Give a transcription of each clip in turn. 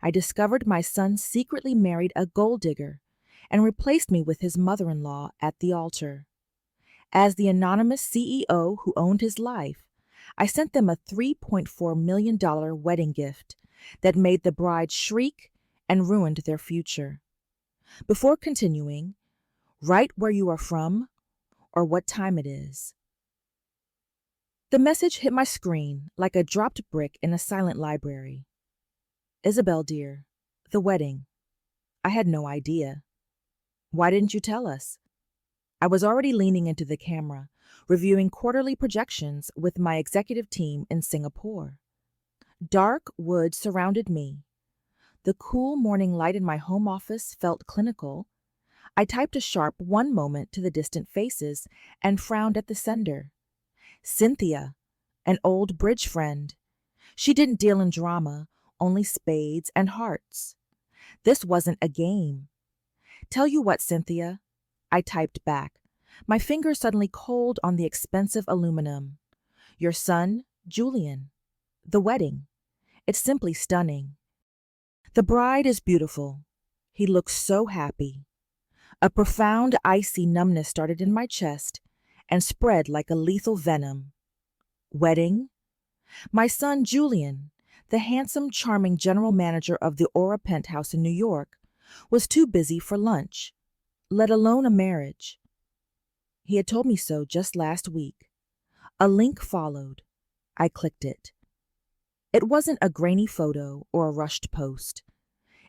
I discovered my son secretly married a gold digger and replaced me with his mother-in-law at the altar. As the anonymous CEO who owned his life, I sent them a $3.4 million wedding gift that made the bride shriek and ruined their future. Before continuing, write where you are from or what time it is. The message hit my screen like a dropped brick in a silent library. Isabelle, dear, the wedding. I had no idea. Why didn't you tell us? I was already leaning into the camera, reviewing quarterly projections with my executive team in Singapore. Dark woods surrounded me. The cool morning light in my home office felt clinical. I typed a sharp one moment to the distant faces and frowned at the sender. Cynthia, an old bridge friend. She didn't deal in drama, only spades and hearts. This wasn't a game. Tell you what, Cynthia, I typed back, my fingers suddenly cold on the expensive aluminum. Your son, Julian. The wedding. It's simply stunning. The bride is beautiful. He looks so happy. A profound icy numbness started in my chest and spread like a lethal venom. Wedding? My son, Julian, the handsome, charming general manager of the Aura penthouse in New York, was too busy for lunch, let alone a marriage. He had told me so just last week. A link followed. I clicked it. It wasn't a grainy photo or a rushed post.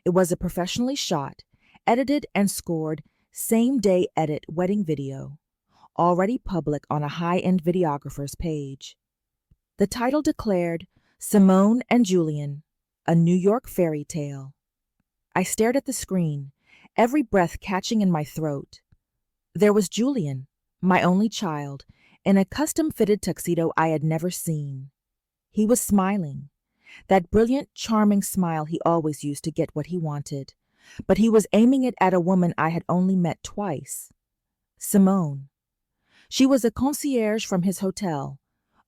It was a professionally shot, edited and scored, same-day edit wedding video, already public on a high-end videographer's page. The title declared, Simone and Julian, a New York fairy tale. I stared at the screen, every breath catching in my throat. There was Julian, my only child, in a custom-fitted tuxedo I had never seen. He was smiling, that brilliant, charming smile he always used to get what he wanted, but he was aiming it at a woman I had only met twice. Simone. She was a concierge from his hotel,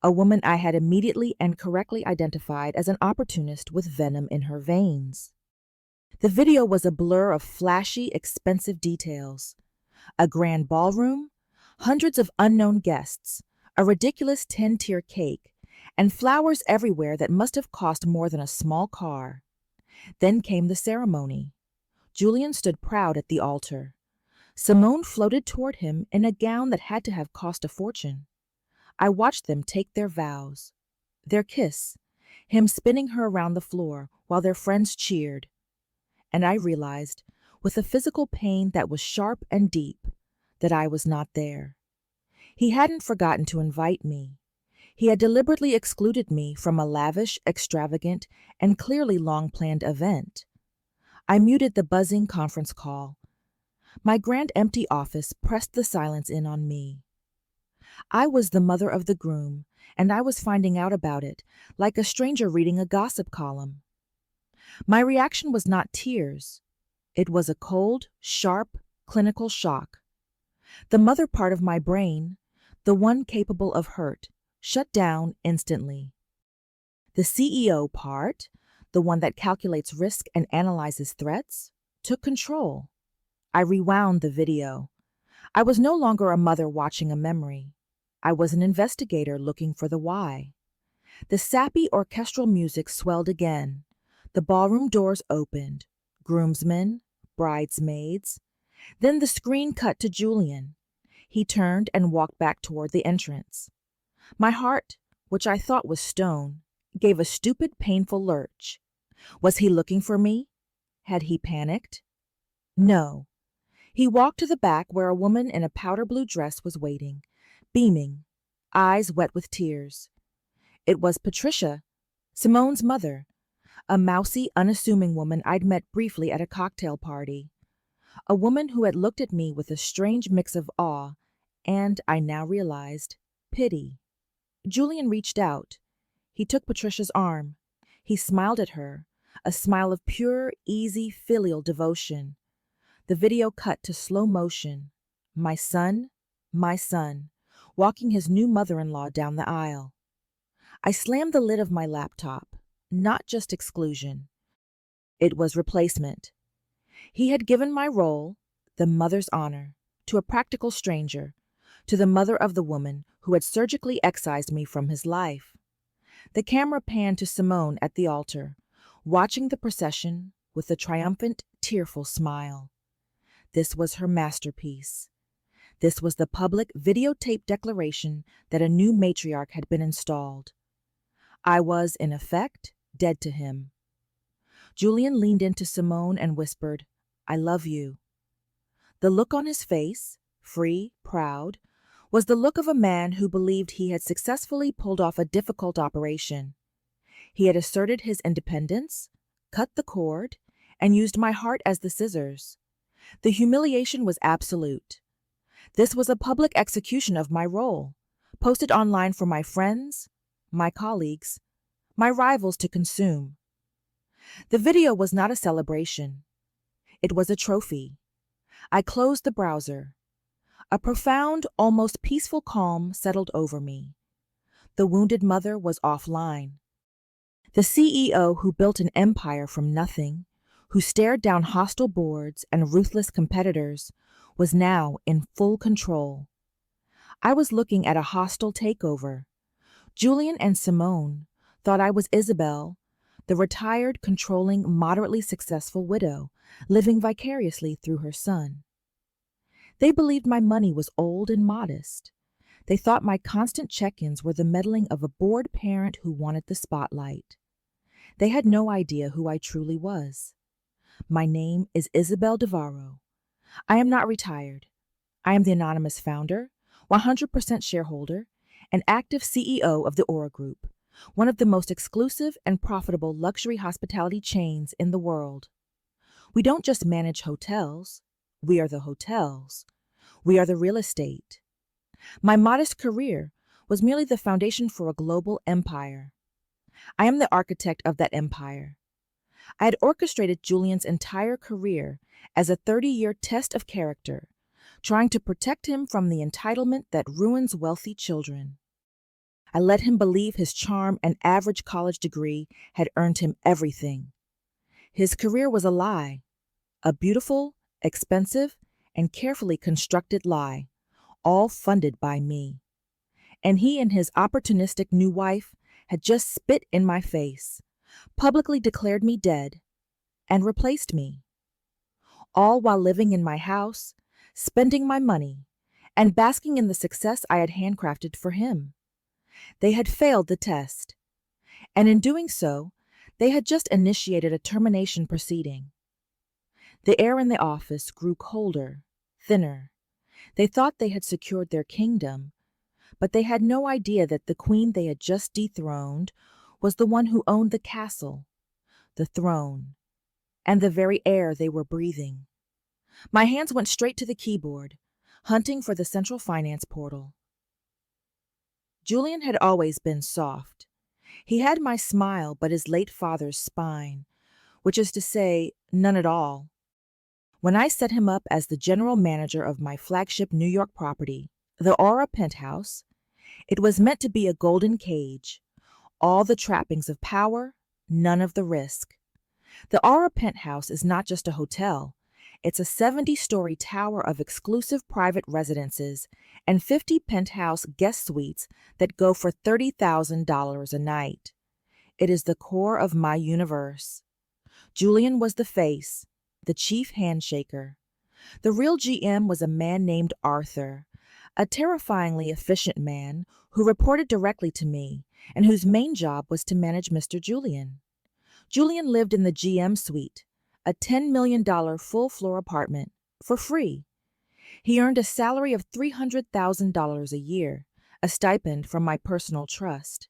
a woman I had immediately and correctly identified as an opportunist with venom in her veins. The video was a blur of flashy, expensive details. A grand ballroom, hundreds of unknown guests, a ridiculous 10-tier cake, and flowers everywhere that must have cost more than a small car. Then came the ceremony. Julian stood proud at the altar. Simone floated toward him in a gown that had to have cost a fortune. I watched them take their vows, their kiss, him spinning her around the floor while their friends cheered. And I realized, with a physical pain that was sharp and deep, that I was not there. He hadn't forgotten to invite me. He had deliberately excluded me from a lavish, extravagant, and clearly long-planned event. I muted the buzzing conference call. My grand empty office pressed the silence in on me. I was the mother of the groom, and I was finding out about it, like a stranger reading a gossip column. My reaction was not tears. It was a cold, sharp, clinical shock. The mother part of my brain, the one capable of hurt, shut down instantly. The CEO part, the one that calculates risk and analyzes threats, took control. I rewound the video. I was no longer a mother watching a memory. I was an investigator looking for the why. The sappy orchestral music swelled again. The ballroom doors opened. Groomsmen, bridesmaids. Then the screen cut to Julian. He turned and walked back toward the entrance. My heart, which I thought was stone, gave a stupid, painful lurch. Was he looking for me? Had he panicked? No. He walked to the back where a woman in a powder blue dress was waiting, beaming, eyes wet with tears. It was Patricia, Simone's mother, a mousy, unassuming woman I'd met briefly at a cocktail party. A woman who had looked at me with a strange mix of awe and, I now realized, pity. Julian reached out. He took Patricia's arm. He smiled at her, a smile of pure, easy, filial devotion. The video cut to slow motion. My son, walking his new mother-in-law down the aisle. I slammed the lid of my laptop. Not just exclusion. It was replacement. He had given my role, the mother's honor, to a practical stranger, to the mother of the woman who had surgically excised me from his life. The camera panned to Simone at the altar, watching the procession with a triumphant, tearful smile. This was her masterpiece. This was the public videotape declaration that a new matriarch had been installed. I was, in effect, dead to him. Julian leaned into Simone and whispered, "I love you." The look on his face, free, proud, was the look of a man who believed he had successfully pulled off a difficult operation. He had asserted his independence, cut the cord, and used my heart as the scissors. The humiliation was absolute. This was a public execution of my role, posted online for my friends, my colleagues, my rivals to consume. The video was not a celebration. It was a trophy. I closed the browser. A profound, almost peaceful calm settled over me. The wounded mother was offline. The CEO who built an empire from nothing, who stared down hostile boards and ruthless competitors, was now in full control. I was looking at a hostile takeover. Julian and Simone thought I was Isabelle, the retired, controlling, moderately successful widow, living vicariously through her son. They believed my money was old and modest. They thought my constant check-ins were the meddling of a bored parent who wanted the spotlight. They had no idea who I truly was. My name is Isabelle Dvaro. I am not retired. I am the anonymous founder, 100% shareholder, and active CEO of the Aura Group, one of the most exclusive and profitable luxury hospitality chains in the world. We don't just manage hotels. We are the hotels. We are the real estate. My modest career was merely the foundation for a global empire. I am the architect of that empire. I had orchestrated Julian's entire career as a 30-year test of character, trying to protect him from the entitlement that ruins wealthy children. I let him believe his charm and average college degree had earned him everything. His career was a lie, a beautiful, expensive, and carefully constructed lie, all funded by me. And he and his opportunistic new wife had just spit in my face, publicly declared me dead, and replaced me. All while living in my house, spending my money, and basking in the success I had handcrafted for him. They had failed the test, and in doing so, they had just initiated a termination proceeding. The air in the office grew colder, thinner. They thought they had secured their kingdom, but they had no idea that the queen they had just dethroned was the one who owned the castle, the throne, and the very air they were breathing. My hands went straight to the keyboard, hunting for the central finance portal. Julian had always been soft. He had my smile but his late father's spine, which is to say, none at all. When I set him up as the general manager of my flagship New York property, the Aura Penthouse, it was meant to be a golden cage, all the trappings of power, none of the risk. The Aura Penthouse is not just a hotel. It's a 70-story tower of exclusive private residences and 50 penthouse guest suites that go for $30,000 a night. It is the core of my universe. Julian was the face, the chief handshaker. The real GM was a man named Arthur, a terrifyingly efficient man who reported directly to me and whose main job was to manage Mr. Julian. Julian lived in the GM suite, a $10 million full-floor apartment, for free. He earned a salary of $300,000 a year, a stipend from my personal trust.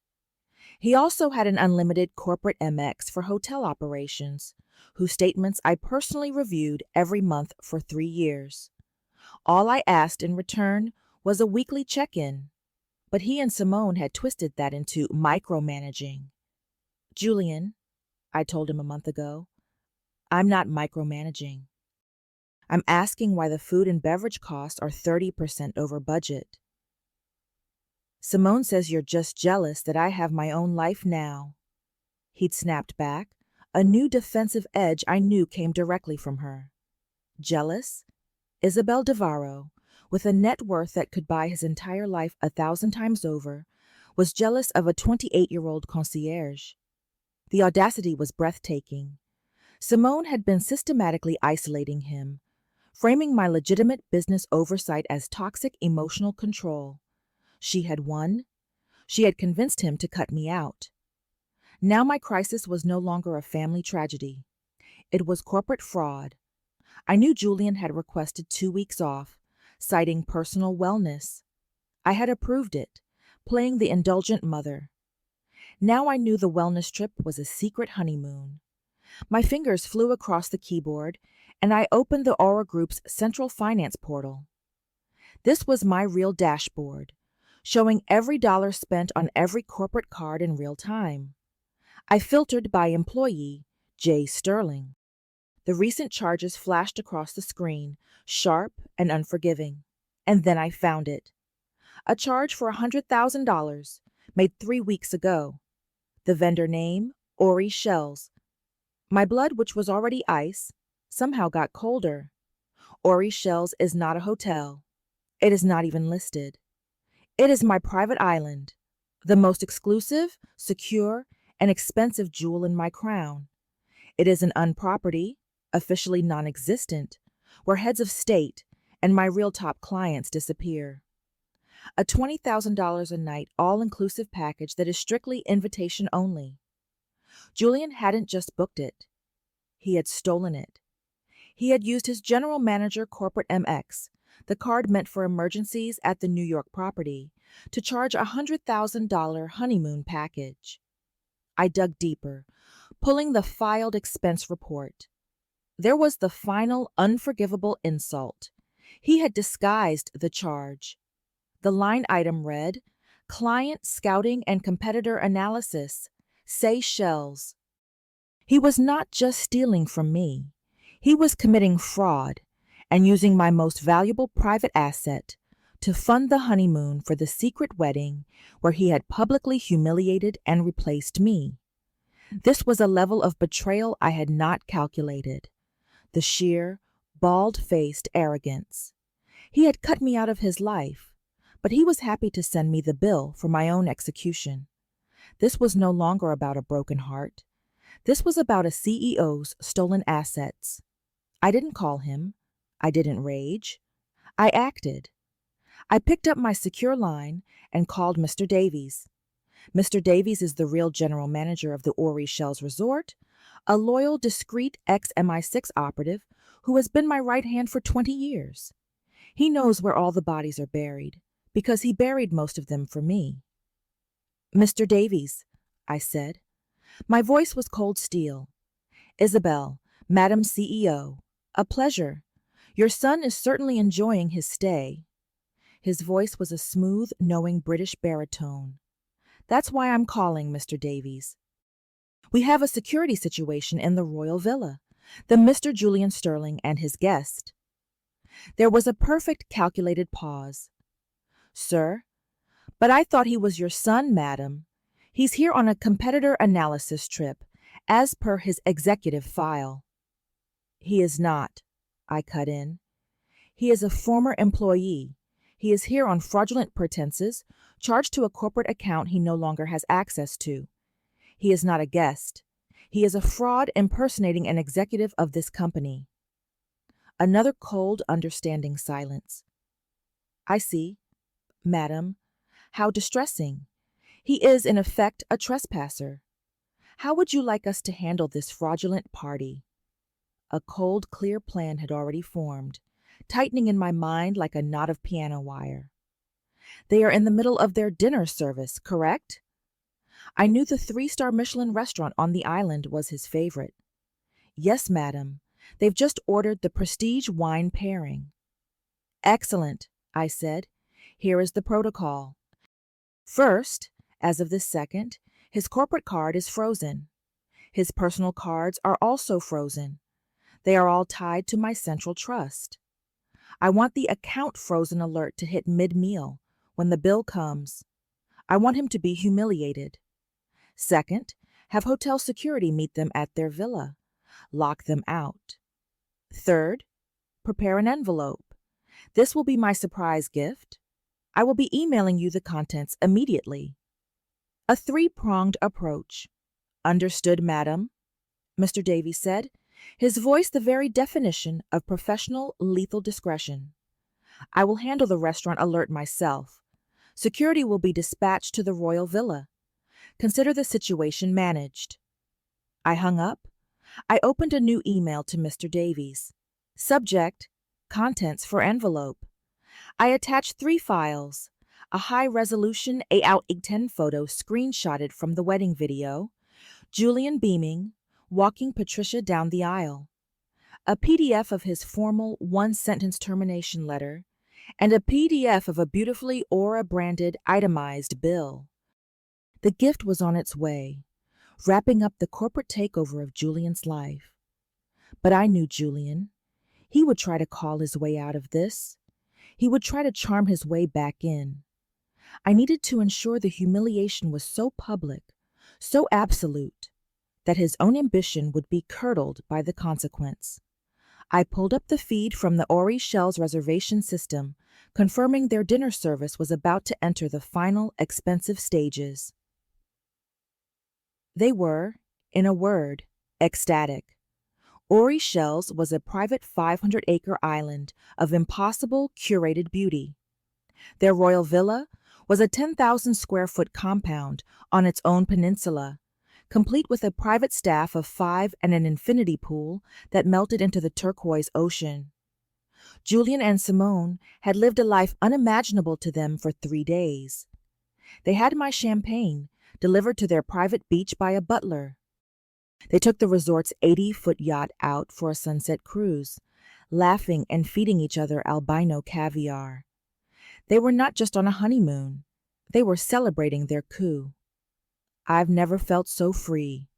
He also had an unlimited corporate MX for hotel operations, whose statements I personally reviewed every month for 3 years. All I asked in return was a weekly check-in, but he and Simone had twisted that into micromanaging. "Julian," I told him a month ago, "I'm not micromanaging. I'm asking why the food and beverage costs are 30% over budget." "Simone says you're just jealous that I have my own life now." He'd snapped back, a new defensive edge I knew came directly from her. Jealous? Isabelle Dvaro, with a net worth that could buy his entire life 1,000 times over, was jealous of a 28-year-old concierge. The audacity was breathtaking. Simone had been systematically isolating him, framing my legitimate business oversight as toxic emotional control. She had won. She had convinced him to cut me out. Now my crisis was no longer a family tragedy. It was corporate fraud. I knew Julian had requested 2 weeks off, citing personal wellness. I had approved it, playing the indulgent mother. Now I knew the wellness trip was a secret honeymoon. My fingers flew across the keyboard, and I opened the Aura Group's central finance portal. This was my real dashboard, showing every dollar spent on every corporate card in real time. I filtered by employee, J. Sterling. The recent charges flashed across the screen, sharp and unforgiving. And then I found it. A charge for $100,000, made 3 weeks ago. The vendor name, Ori Shells. My blood, which was already ice, somehow got colder. Ori Shells is not a hotel. It is not even listed. It is my private island, the most exclusive, secure, and expensive jewel in my crown. It is an unproperty, officially non-existent, where heads of state and my real top clients disappear. A $20,000 a night all-inclusive package that is strictly invitation only. Julian hadn't just booked it. He had stolen it. He had used his general manager corporate MX, the card meant for emergencies at the New York property, to charge a $100,000 honeymoon package. I dug deeper, pulling the filed expense report. There was the final unforgivable insult. He had disguised the charge. The line item read, Client Scouting and Competitor Analysis, Seychelles. He was not just stealing from me. He was committing fraud and using my most valuable private asset to fund the honeymoon for the secret wedding where he had publicly humiliated and replaced me. This was a level of betrayal I had not calculated. The sheer, bald-faced arrogance. He had cut me out of his life, but he was happy to send me the bill for my own execution. This was no longer about a broken heart. This was about a CEO's stolen assets. I didn't call him. I didn't rage. I acted. I picked up my secure line and called Mr. Davies. Mr. Davies is the real general manager of the Ori Shells Resort, a loyal, discreet ex-MI6 operative who has been my right hand for 20 years. He knows where all the bodies are buried, because he buried most of them for me. Mr. Davies, I said. My voice was cold steel. Isabelle, Madam CEO, a pleasure. Your son is certainly enjoying his stay. His voice was a smooth, knowing British baritone. That's why I'm calling, Mr. Davies. We have a security situation in the royal villa, the Mr. Julian Sterling and his guest. There was a perfect calculated pause. Sir, but I thought he was your son, madam. He's here on a competitor analysis trip, as per his executive file. He is not, I cut in. He is a former employee. He is here on fraudulent pretenses, charged to a corporate account he no longer has access to. He is not a guest. He is a fraud impersonating an executive of this company. Another cold, understanding silence. I see, madam. How distressing. He is, in effect, a trespasser. How would you like us to handle this fraudulent party? A cold, clear plan had already formed, tightening in my mind like a knot of piano wire. They are in the middle of their dinner service, correct? I knew the 3-star Michelin restaurant on the island was his favorite. Yes, madam. They've just ordered the prestige wine pairing. Excellent, I said. Here is the protocol. First, as of this second, his corporate card is frozen. His personal cards are also frozen. They are all tied to my central trust. I want the account frozen alert to hit mid-meal when the bill comes. I want him to be humiliated. Second, Have hotel security meet them at their villa. Lock them out. Third, prepare an envelope. This will be my surprise gift. I will be emailing you the contents immediately. A three-pronged approach. Understood, madam, Mr. Davies said, his voice the very definition of professional lethal discretion. I will handle the restaurant alert myself. Security will be dispatched to the royal villa. Consider the situation managed. I hung up. I opened a new email to Mr. Davies. Subject, contents for envelope. I attached 3 files, a high-resolution 8x10 photo screenshotted from the wedding video, Julian beaming, walking Patricia down the aisle, a PDF of his formal one-sentence termination letter, and a PDF of a beautifully Aura-branded itemized bill. The gift was on its way, wrapping up the corporate takeover of Julian's life. But I knew Julian. He would try to call his way out of this. He would try to charm his way back in. I needed to ensure the humiliation was so public, so absolute, that his own ambition would be curdled by the consequence. I pulled up the feed from the Ori Shell's reservation system, confirming their dinner service was about to enter the final expensive stages. They were, in a word, ecstatic. Ori Shell's was a private 500-acre island of impossible curated beauty. Their royal villa was a 10,000-square-foot compound on its own peninsula, complete with a private staff of 5 and an infinity pool that melted into the turquoise ocean. Julian and Simone had lived a life unimaginable to them for 3 days. They had my champagne delivered to their private beach by a butler. They took the resort's 80-foot yacht out for a sunset cruise, laughing and feeding each other albino caviar. They were not just on a honeymoon. They were celebrating their coup. I've never felt so free,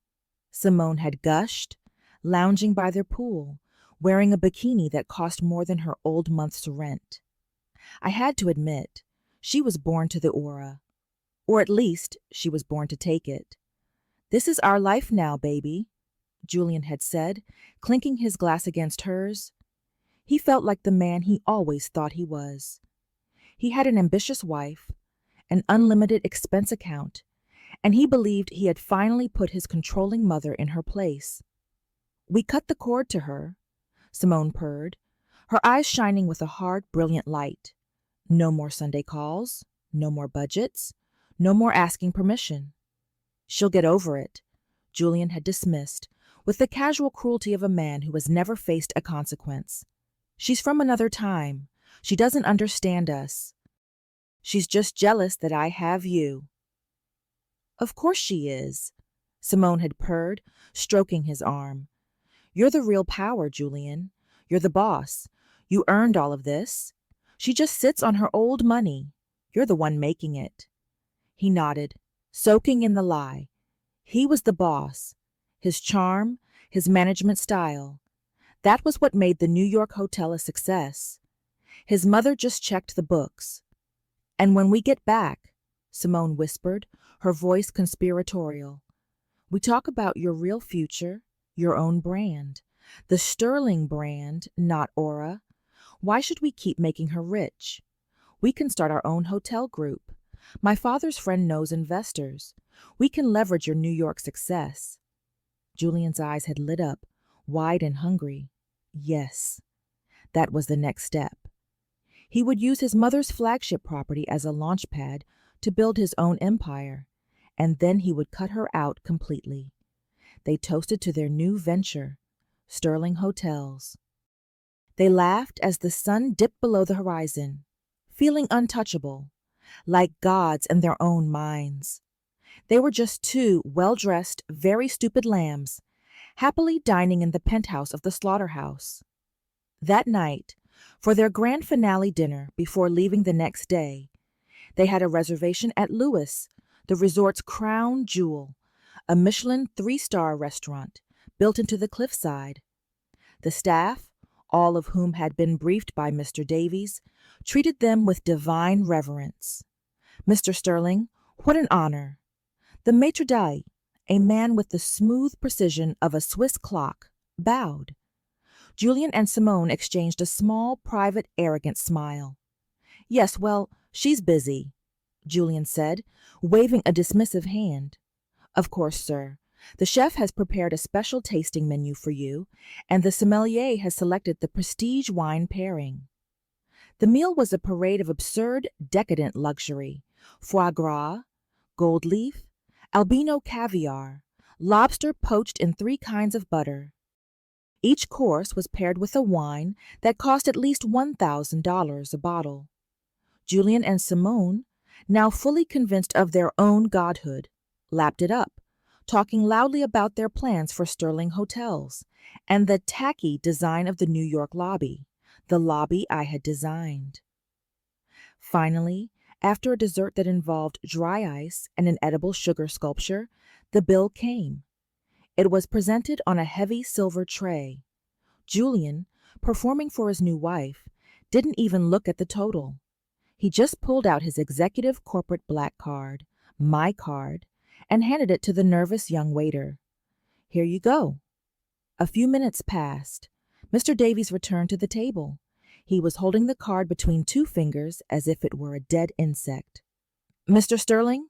Simone had gushed, lounging by their pool, wearing a bikini that cost more than her old month's rent. I had to admit, she was born to the aura. Or at least, she was born to take it. This is our life now, baby, Julian had said, clinking his glass against hers. He felt like the man he always thought he was. He had an ambitious wife, an unlimited expense account, and he believed he had finally put his controlling mother in her place. We cut the cord to her, Simone purred, her eyes shining with a hard, brilliant light. No more Sunday calls, no more budgets, no more asking permission. She'll get over it, Julian had dismissed, with the casual cruelty of a man who has never faced a consequence. She's from another time. She doesn't understand us. She's just jealous that I have you. Of course she is, Simone had purred, stroking his arm. You're the real power, Julian. You're the boss. You earned all of this. She just sits on her old money. You're the one making it. He nodded, soaking in the lie. He was the boss. His charm, his management style. That was what made the New York hotel a success. His mother just checked the books. And when we get back, Simone whispered, her voice conspiratorial, we talk about your real future, your own brand. The Sterling brand, not Aura. Why should we keep making her rich? We can start our own hotel group. My father's friend knows investors. We can leverage your New York success. Julian's eyes had lit up, wide and hungry. Yes, that was the next step. He would use his mother's flagship property as a launchpad to build his own empire, and then he would cut her out completely. They toasted to their new venture, Sterling Hotels. They laughed as the sun dipped below the horizon, feeling untouchable, like gods in their own minds. They were just 2 well-dressed, very stupid lambs, happily dining in the penthouse of the slaughterhouse. That night, for their grand finale dinner before leaving the next day, they had a reservation at Lewis, the resort's crown jewel, a Michelin 3-star restaurant built into the cliffside. The staff, all of whom had been briefed by Mr. Davies, treated them with divine reverence. Mr. Sterling, what an honor! The maitre d', A man with the smooth precision of a Swiss clock bowed. Julian and Simone exchanged a small, private, arrogant smile. Yes, well, she's busy, Julian said, waving a dismissive hand. Of course, sir. The chef has prepared a special tasting menu for you, and the sommelier has selected the prestige wine pairing. The meal was a parade of absurd, decadent luxury. Foie gras, gold leaf, albino caviar, lobster poached in 3 kinds of butter. Each course was paired with a wine that cost at least $1,000 a bottle. Julian and Simone, now fully convinced of their own godhood, lapped it up, talking loudly about their plans for Sterling hotels and the tacky design of the New York lobby, the lobby I had designed. Finally, after a dessert that involved dry ice and an edible sugar sculpture, the bill came. It was presented on a heavy silver tray. Julian, performing for his new wife, didn't even look at the total. He just pulled out his executive corporate black card, my card, and handed it to the nervous young waiter. Here you go. A few minutes passed. Mr. Davies returned to the table. He was holding the card between 2 fingers as if it were a dead insect. Mr. Sterling,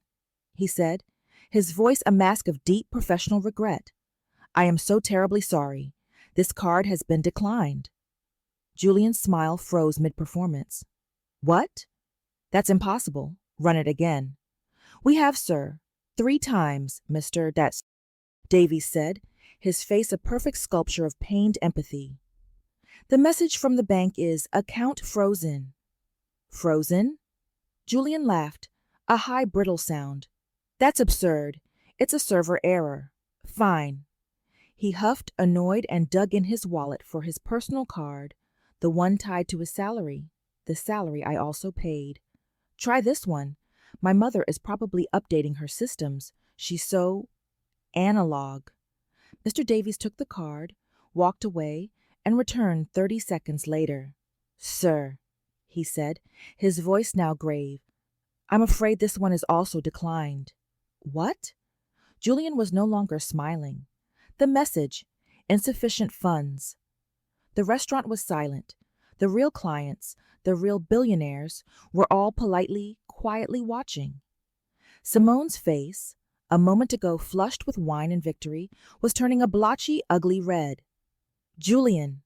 he said, his voice a mask of deep professional regret. I am so terribly sorry. This card has been declined. Julian's smile froze mid-performance. What? That's impossible. Run it again. We have, sir. 3 times, Mr. That's Davies said, his face a perfect sculpture of pained empathy. The message from the bank is account frozen. Frozen? Julian laughed, a high brittle sound. That's absurd. It's a server error. Fine. He huffed, annoyed, and dug in his wallet for his personal card, the one tied to his salary, the salary I also paid. Try this one. My mother is probably updating her systems. She's so analog. Mr. Davies took the card, walked away, and returned 30 seconds later. Sir, he said, his voice now grave, I'm afraid this one is also declined. What? Julian was no longer smiling. The message, insufficient funds. The restaurant was silent. The real clients, the real billionaires, were all politely, quietly watching. Simone's face, a moment ago flushed with wine and victory, was turning a blotchy, ugly red. Julian,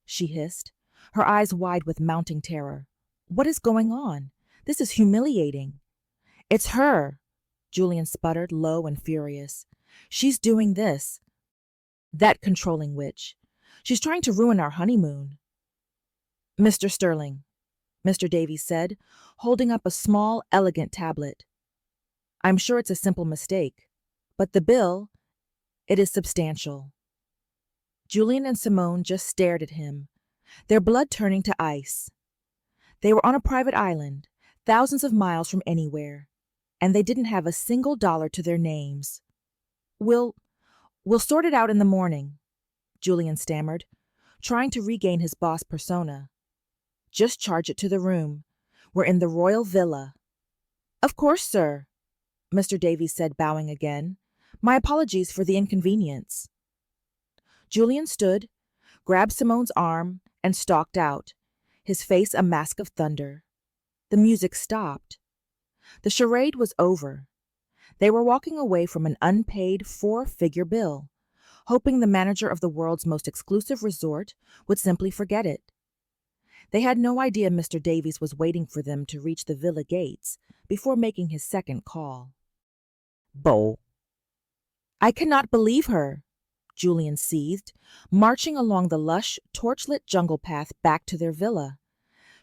she hissed, her eyes wide with mounting terror. What is going on? This is humiliating. It's her, Julian sputtered, low and furious. She's doing this. That controlling witch. She's trying to ruin our honeymoon. Mr. Sterling, Mr. Davies said, holding up a small, elegant tablet. I'm sure it's a simple mistake, but the bill, it is substantial. Julian and Simone just stared at him, their blood turning to ice. They were on a private island, thousands of miles from anywhere, and they didn't have a single dollar to their names. We'll sort it out in the morning, Julian stammered, trying to regain his boss persona. Just charge it to the room. We're in the royal villa. Of course, sir, Mr. Davies said, bowing again. My apologies for the inconvenience. Julian stood, grabbed Simone's arm, and stalked out, his face a mask of thunder. The music stopped. The charade was over. They were walking away from an unpaid 4-figure bill, hoping the manager of the world's most exclusive resort would simply forget it. They had no idea Mr. Davies was waiting for them to reach the villa gates before making his second call. Bo. I cannot believe her, Julian seethed, marching along the lush, torchlit jungle path back to their villa.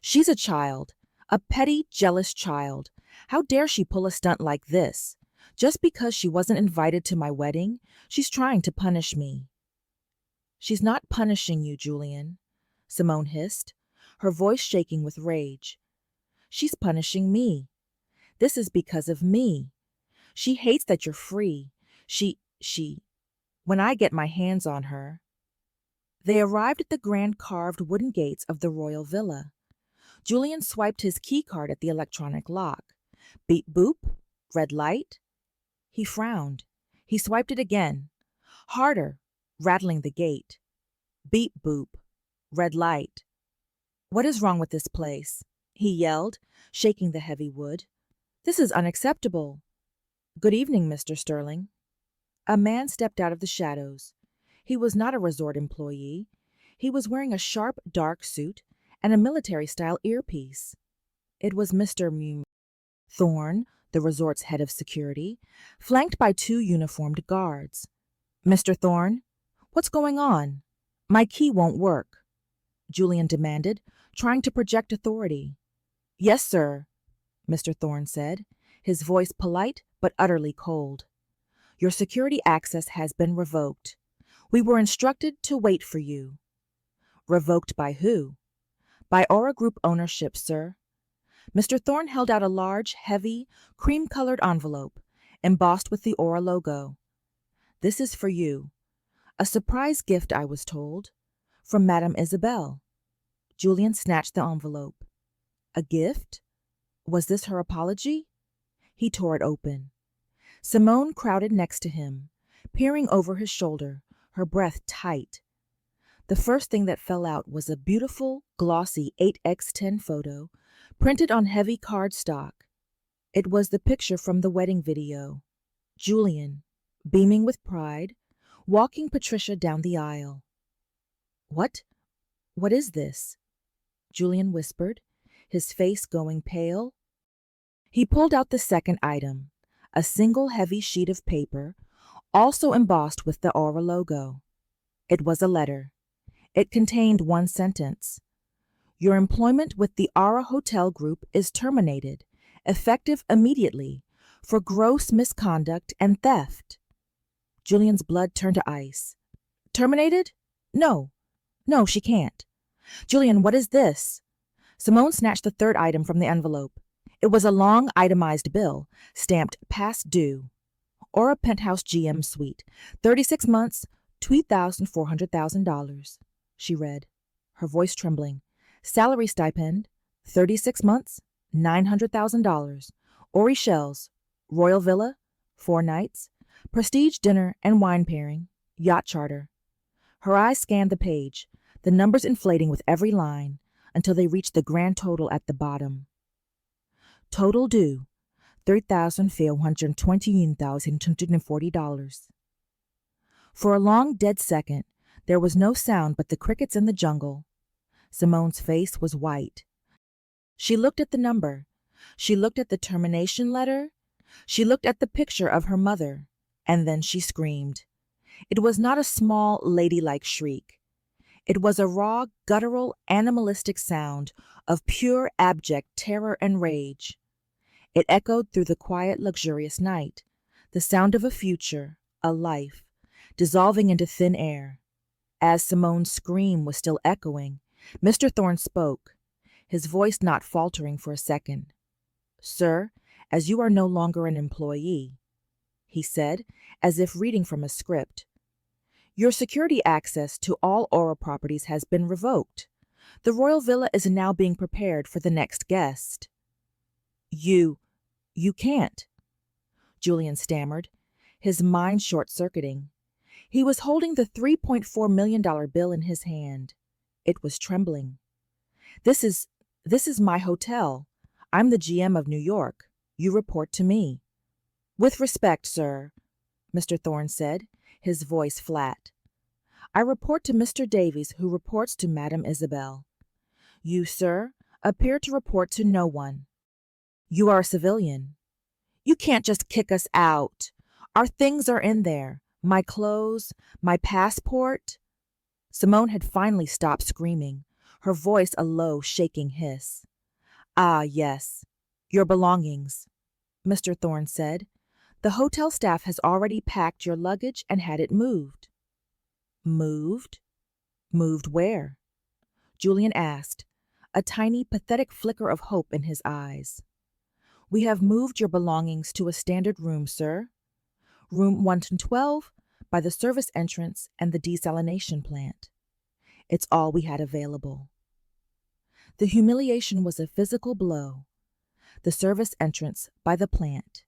She's a child, a petty, jealous child. How dare she pull a stunt like this? Just because she wasn't invited to my wedding, she's trying to punish me. She's not punishing you, Julian, Simone hissed, her voice shaking with rage. She's punishing me. This is because of me. She hates that you're free. When I get my hands on her. They arrived at the grand carved wooden gates of the royal villa. Julian swiped his key card at the electronic lock. Beep boop, red light. He frowned. He swiped it again, harder, rattling the gate. Beep boop. Red light. What is wrong with this place? He yelled, shaking the heavy wood. This is unacceptable. Good evening, Mr. Sterling. A man stepped out of the shadows. He was not a resort employee. He was wearing a sharp, dark suit and a military-style earpiece. It was Mr. Thorne, the resort's head of security, flanked by two uniformed guards. Mr. Thorne, what's going on? My key won't work, Julian demanded, trying to project authority. Yes, sir, Mr. Thorne said, his voice polite but utterly cold. Your security access has been revoked. We were instructed to wait for you. Revoked by who? By Aura Group ownership, sir. Mr. Thorne held out a large, heavy, cream-colored envelope, embossed with the Aura logo. This is for you. A surprise gift, I was told. From Madame Isabelle. Julian snatched the envelope. A gift? Was this her apology? He tore it open. Simone crowded next to him, peering over his shoulder, her breath tight. The first thing that fell out was a beautiful, glossy 8x10 photo, printed on heavy cardstock. It was the picture from the wedding video. Julian, beaming with pride, walking Patricia down the aisle. What? What is this? Julian whispered, his face going pale. He pulled out the second item, a single heavy sheet of paper, also embossed with the Aura logo. It was a letter. It contained one sentence. Your employment with the Aura Hotel Group is terminated, effective immediately, for gross misconduct and theft. Julian's blood turned to ice. Terminated? No, she can't. Julian, what is this? Simone snatched the third item from the envelope. It was a long, itemized bill, stamped past due. Aura Penthouse GM Suite, 36 months, $2,400,000. She read, her voice trembling. Salary stipend, 36 months, $900,000. Ori Shells, Royal Villa, 4 nights, prestige dinner and wine pairing, yacht charter. Her eyes scanned the page, the numbers inflating with every line, until they reached the grand total at the bottom. Total due, $3,429,240. For a long, dead second, there was no sound but the crickets in the jungle. Simone's face was white. She looked at the number. She looked at the termination letter. She looked at the picture of her mother, and then she screamed. It was not a small, ladylike shriek. It was a raw, guttural, animalistic sound of pure, abject terror and rage. It echoed through the quiet, luxurious night, the sound of a future, a life, dissolving into thin air. As Simone's scream was still echoing, Mr. Thorne spoke, his voice not faltering for a second. Sir, as you are no longer an employee, he said, as if reading from a script, your security access to all Aura properties has been revoked. The Royal Villa is now being prepared for the next guest. You can't, Julian stammered, his mind short-circuiting. He was holding the $3.4 million bill in his hand. It was trembling. This is my hotel. I'm the GM of New York. You report to me. With respect, sir, Mr. Thorne said, his voice flat. I report to Mr. Davies, who reports to Madame Isabelle. You, sir, appear to report to no one. You are a civilian. You can't just kick us out. Our things are in there. My clothes, my passport. Simone had finally stopped screaming, her voice a low, shaking hiss. Ah, yes, your belongings, Mr. Thorne said. The hotel staff has already packed your luggage and had it moved. Moved? Moved where? Julian asked, a tiny, pathetic flicker of hope in his eyes. We have moved your belongings to a standard room, sir. Room 112, by the service entrance and the desalination plant. It's all we had available. The humiliation was a physical blow. The service entrance by the plant.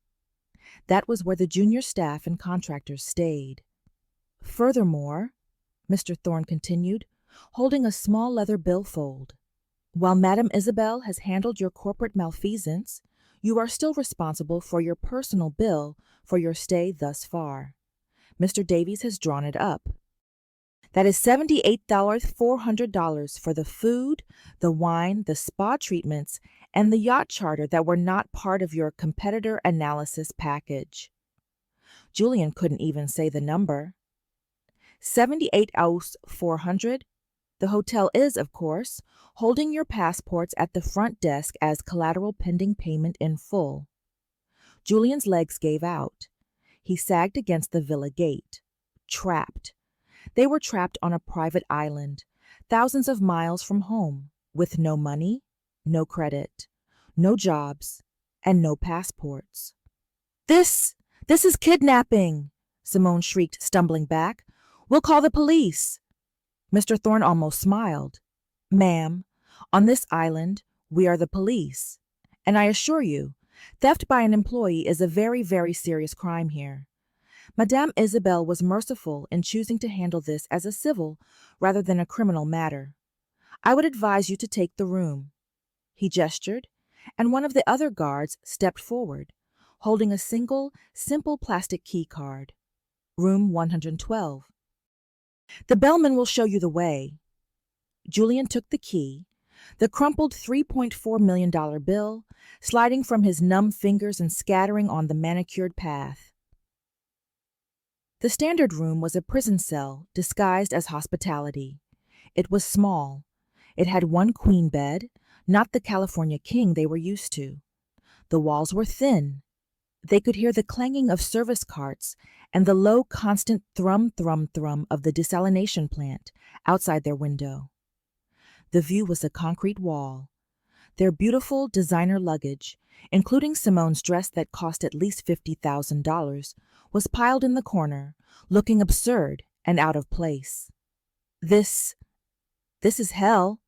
That was where the junior staff and contractors stayed. Furthermore, Mr. Thorne continued, holding a small leather billfold, while Madame Isabelle has handled your corporate malfeasance, you are still responsible for your personal bill for your stay thus far. Mr. Davies has drawn it up. That is $78,400 for the food, the wine, the spa treatments, and the yacht charter that were not part of your competitor analysis package. Julian couldn't even say the number. 78,400. The hotel is, of course, holding your passports at the front desk as collateral pending payment in full. Julian's legs gave out. He sagged against the villa gate. Trapped. They were trapped on a private island, thousands of miles from home, with no money, no credit, no jobs, and no passports. This is kidnapping, Simone shrieked, stumbling back. We'll call the police. Mr. Thorne almost smiled. Ma'am, on this island, we are the police. And I assure you, theft by an employee is a very, very serious crime here. Madame Isabelle was merciful in choosing to handle this as a civil rather than a criminal matter. I would advise you to take the room. He gestured, and one of the other guards stepped forward, holding a simple plastic key card. Room 112. The bellman will show you the way. Julian took the key, the crumpled $3.4 million bill, sliding from his numb fingers and scattering on the manicured path. The standard room was a prison cell disguised as hospitality. It was small. It had one queen bed, not the California king they were used to. The walls were thin. They could hear the clanging of service carts and the low, constant thrum, thrum, thrum of the desalination plant outside their window. The view was a concrete wall. Their beautiful designer luggage, including Simone's dress that cost at least $50,000, was piled in the corner, looking absurd and out of place. This is hell.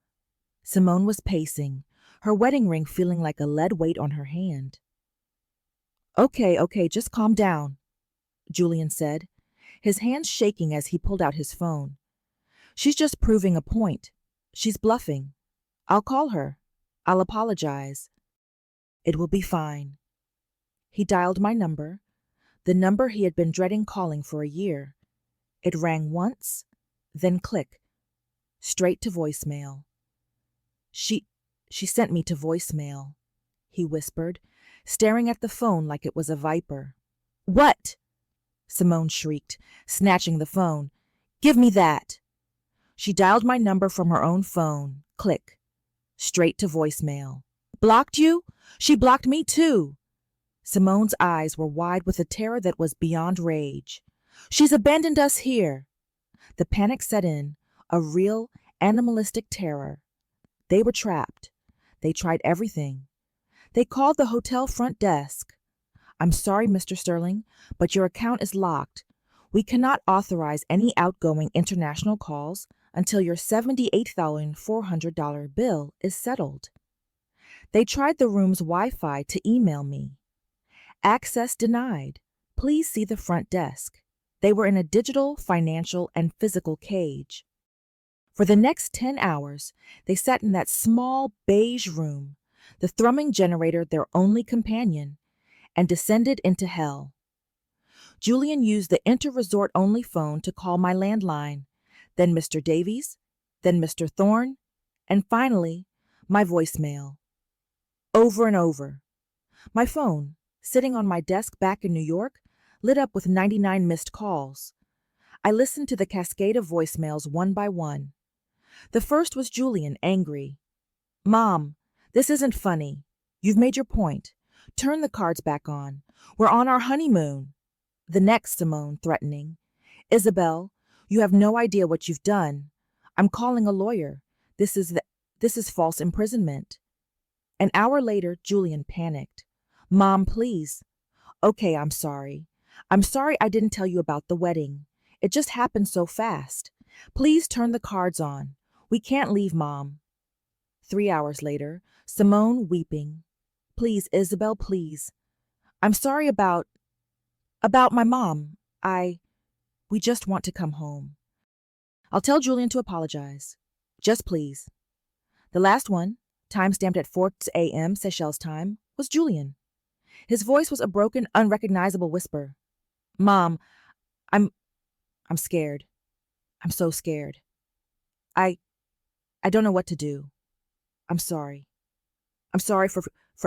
Simone was pacing, her wedding ring feeling like a lead weight on her hand. Okay, just calm down, Julian said, his hands shaking as he pulled out his phone. She's just proving a point. She's bluffing. I'll call her. I'll apologize. It will be fine. He dialed my number, the number he had been dreading calling for a year. It rang once, then click, straight to voicemail. She sent me to voicemail, he whispered, staring at the phone like it was a viper. What? Simone shrieked, snatching the phone. Give me that. She dialed my number from her own phone. Click. Straight to voicemail. Blocked you? She blocked me too. Simone's eyes were wide with a terror that was beyond rage. She's abandoned us here. The panic set in, a real, animalistic terror. They were trapped. They tried everything. They called the hotel front desk. I'm sorry, Mr. Sterling, but your account is locked. We cannot authorize any outgoing international calls until your $78,400 bill is settled. They tried the room's Wi-Fi to email me. Access denied. Please see the front desk. They were in a digital, financial, and physical cage. For the next 10 hours, they sat in that small beige room, the thrumming generator their only companion, and descended into hell. Julian used the inter-resort-only phone to call my landline, then Mr. Davies, then Mr. Thorne, and finally, my voicemail. Over and over. My phone, sitting on my desk back in New York, lit up with 99 missed calls. I listened to the cascade of voicemails one by one. The first was Julian, angry. Mom, this isn't funny. You've made your point. Turn the cards back on. We're on our honeymoon. The next, Simone, threatening. Isabelle, you have no idea what you've done. I'm calling a lawyer. This is false imprisonment. An hour later, Julian panicked. Mom, please. Okay, I'm sorry. I'm sorry I didn't tell you about the wedding. It just happened so fast. Please turn the cards on. We can't leave, Mom. 3 hours later, Simone weeping. Please, Isabelle, please. I'm sorry about... About my mom. We just want to come home. I'll tell Julian to apologize. Just please. The last one, time-stamped at 4 a.m. Seychelles time, was Julian. His voice was a broken, unrecognizable whisper. Mom, I'm scared. I'm so scared. I don't know what to do. I'm sorry. I'm sorry for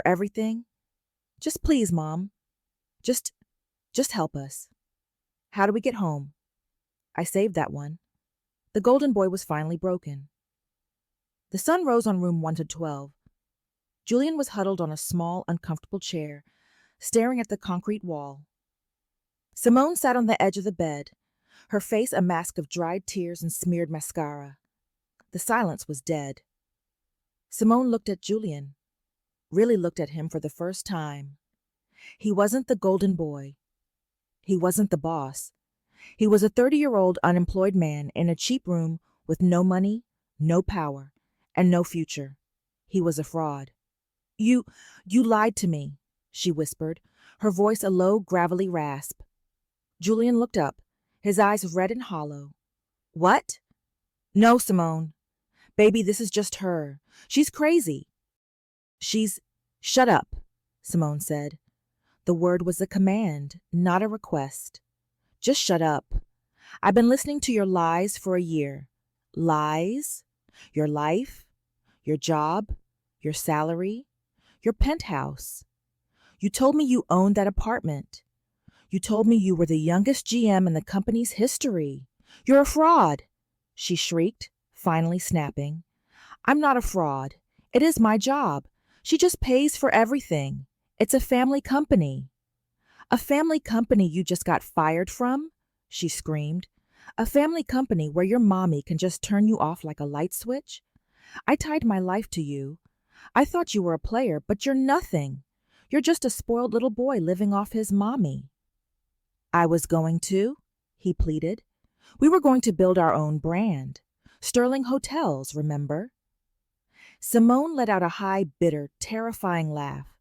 everything. Just please, Mom. Just help us. How do we get home? I saved that one. The golden boy was finally broken. The sun rose on room 112. Julian was huddled on a small, uncomfortable chair, staring at the concrete wall. Simone sat on the edge of the bed, her face a mask of dried tears and smeared mascara. The silence was dead. Simone looked at Julian, really looked at him for the first time. He wasn't the golden boy. He wasn't the boss. He was a 30-year-old unemployed man in a cheap room with no money, no power, and no future. He was a fraud. You lied to me, she whispered, her voice a low, gravelly rasp. Julian looked up, his eyes red and hollow. What? No, Simone. Baby, this is just her. She's crazy. Shut up, Simone said. The word was a command, not a request. Just shut up. I've been listening to your lies for a year. Lies? Your life? Your job? Your salary? Your penthouse? You told me you owned that apartment. You told me you were the youngest GM in the company's history. You're a fraud, she shrieked, finally snapping. I'm not a fraud. It is my job. She just pays for everything. It's a family company. A family company you just got fired from? She screamed. A family company where your mommy can just turn you off like a light switch? I tied my life to you. I thought you were a player, but you're nothing. You're just a spoiled little boy living off his mommy. I was going to, he pleaded. We were going to build our own brand. Sterling Hotels, remember? Simone let out a high, bitter, terrifying laugh.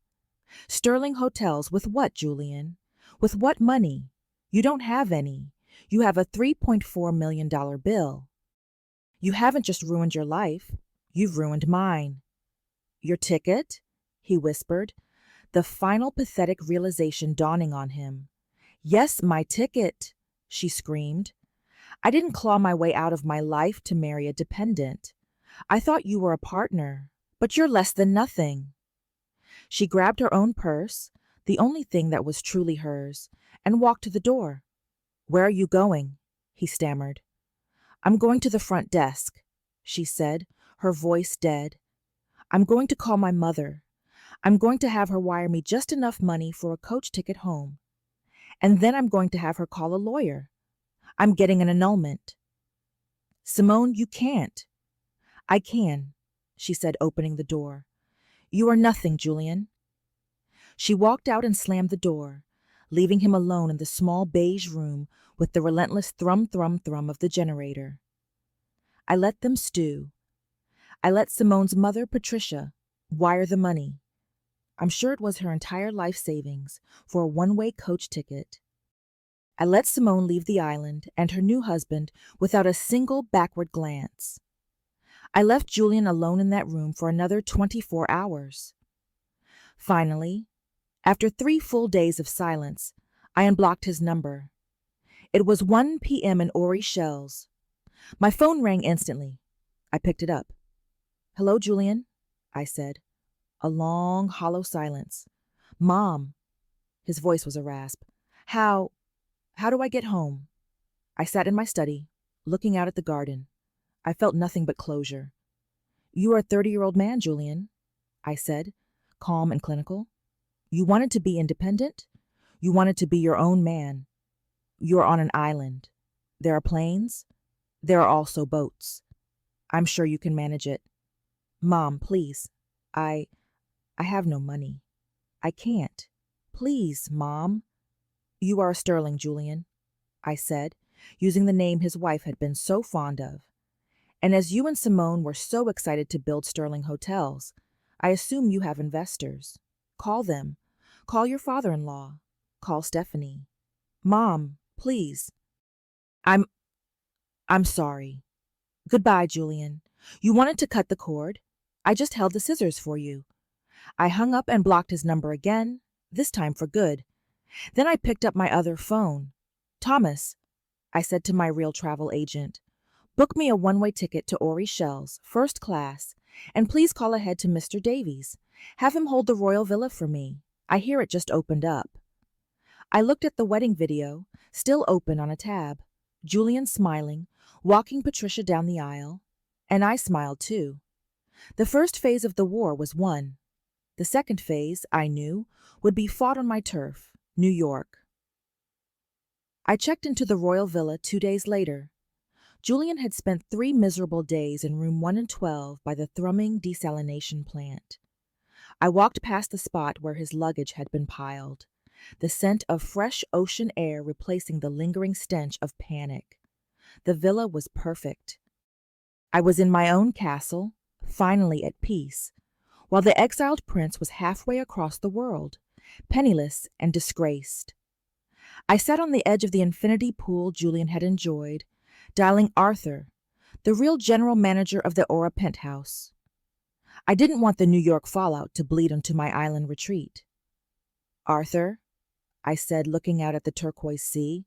Sterling Hotels with what, Julian? With what money? You don't have any. You have a $3.4 million bill. You haven't just ruined your life. You've ruined mine. Your ticket? He whispered, the final pathetic realization dawning on him. Yes, my ticket, she screamed. I didn't claw my way out of my life to marry a dependent. I thought you were a partner, but you're less than nothing. She grabbed her own purse, the only thing that was truly hers, and walked to the door. Where are you going? He stammered. I'm going to the front desk, she said, her voice dead. I'm going to call my mother. I'm going to have her wire me just enough money for a coach ticket home. And then I'm going to have her call a lawyer. I'm getting an annulment. Simone, you can't. I can, she said, opening the door. You are nothing, Julian. She walked out and slammed the door, leaving him alone in the small beige room with the relentless thrum, thrum, thrum of the generator. I let them stew. I let Simone's mother, Patricia, wire the money. I'm sure it was her entire life savings for a one-way coach ticket. I let Simone leave the island and her new husband without a single backward glance. I left Julian alone in that room for another 24 hours. Finally, after 3 full days of silence, I unblocked his number. It was 1 p.m. in Ori Shells. My phone rang instantly. I picked it up. Hello, Julian, I said. A long, hollow silence. Mom. His voice was a rasp. How do I get home? I sat in my study, looking out at the garden. I felt nothing but closure. You are a 30-year-old man, Julian, I said, calm and clinical. You wanted to be independent. You wanted to be your own man. You're on an island. There are planes. There are also boats. I'm sure you can manage it. Mom, please. I have no money. I can't. Please, Mom. You are a sterling, Julian, I said, using the name his wife had been so fond of. And as you and Simone were so excited to build Sterling Hotels, I assume you have investors. Call them. Call your father-in-law. Call Stephanie. Mom, please. I'm I'm sorry. Goodbye, Julian. You wanted to cut the cord? I just held the scissors for you. I hung up and blocked his number again, this time for good. Then I picked up my other phone. Thomas, I said to my real travel agent, book me a one-way ticket to Seychelles, first class, and please call ahead to Mr. Davies. Have him hold the royal villa for me. I hear it just opened up. I looked at the wedding video, still open on a tab. Julian smiling, walking Patricia down the aisle, and I smiled too. The first phase of the war was won. The second phase, I knew, would be fought on my turf, New York. I checked into the royal villa 2 days later. Julian had spent 3 miserable days in room 112 by the thrumming desalination plant. I walked past the spot where his luggage had been piled, the scent of fresh ocean air replacing the lingering stench of panic. The villa was perfect. I was in my own castle, finally at peace, while the exiled prince was halfway across the world, penniless and disgraced. I sat on the edge of the infinity pool Julian had enjoyed, dialing Arthur, the real general manager of the Aura penthouse. I didn't want the New York fallout to bleed onto my island retreat. Arthur, I said, looking out at the turquoise sea,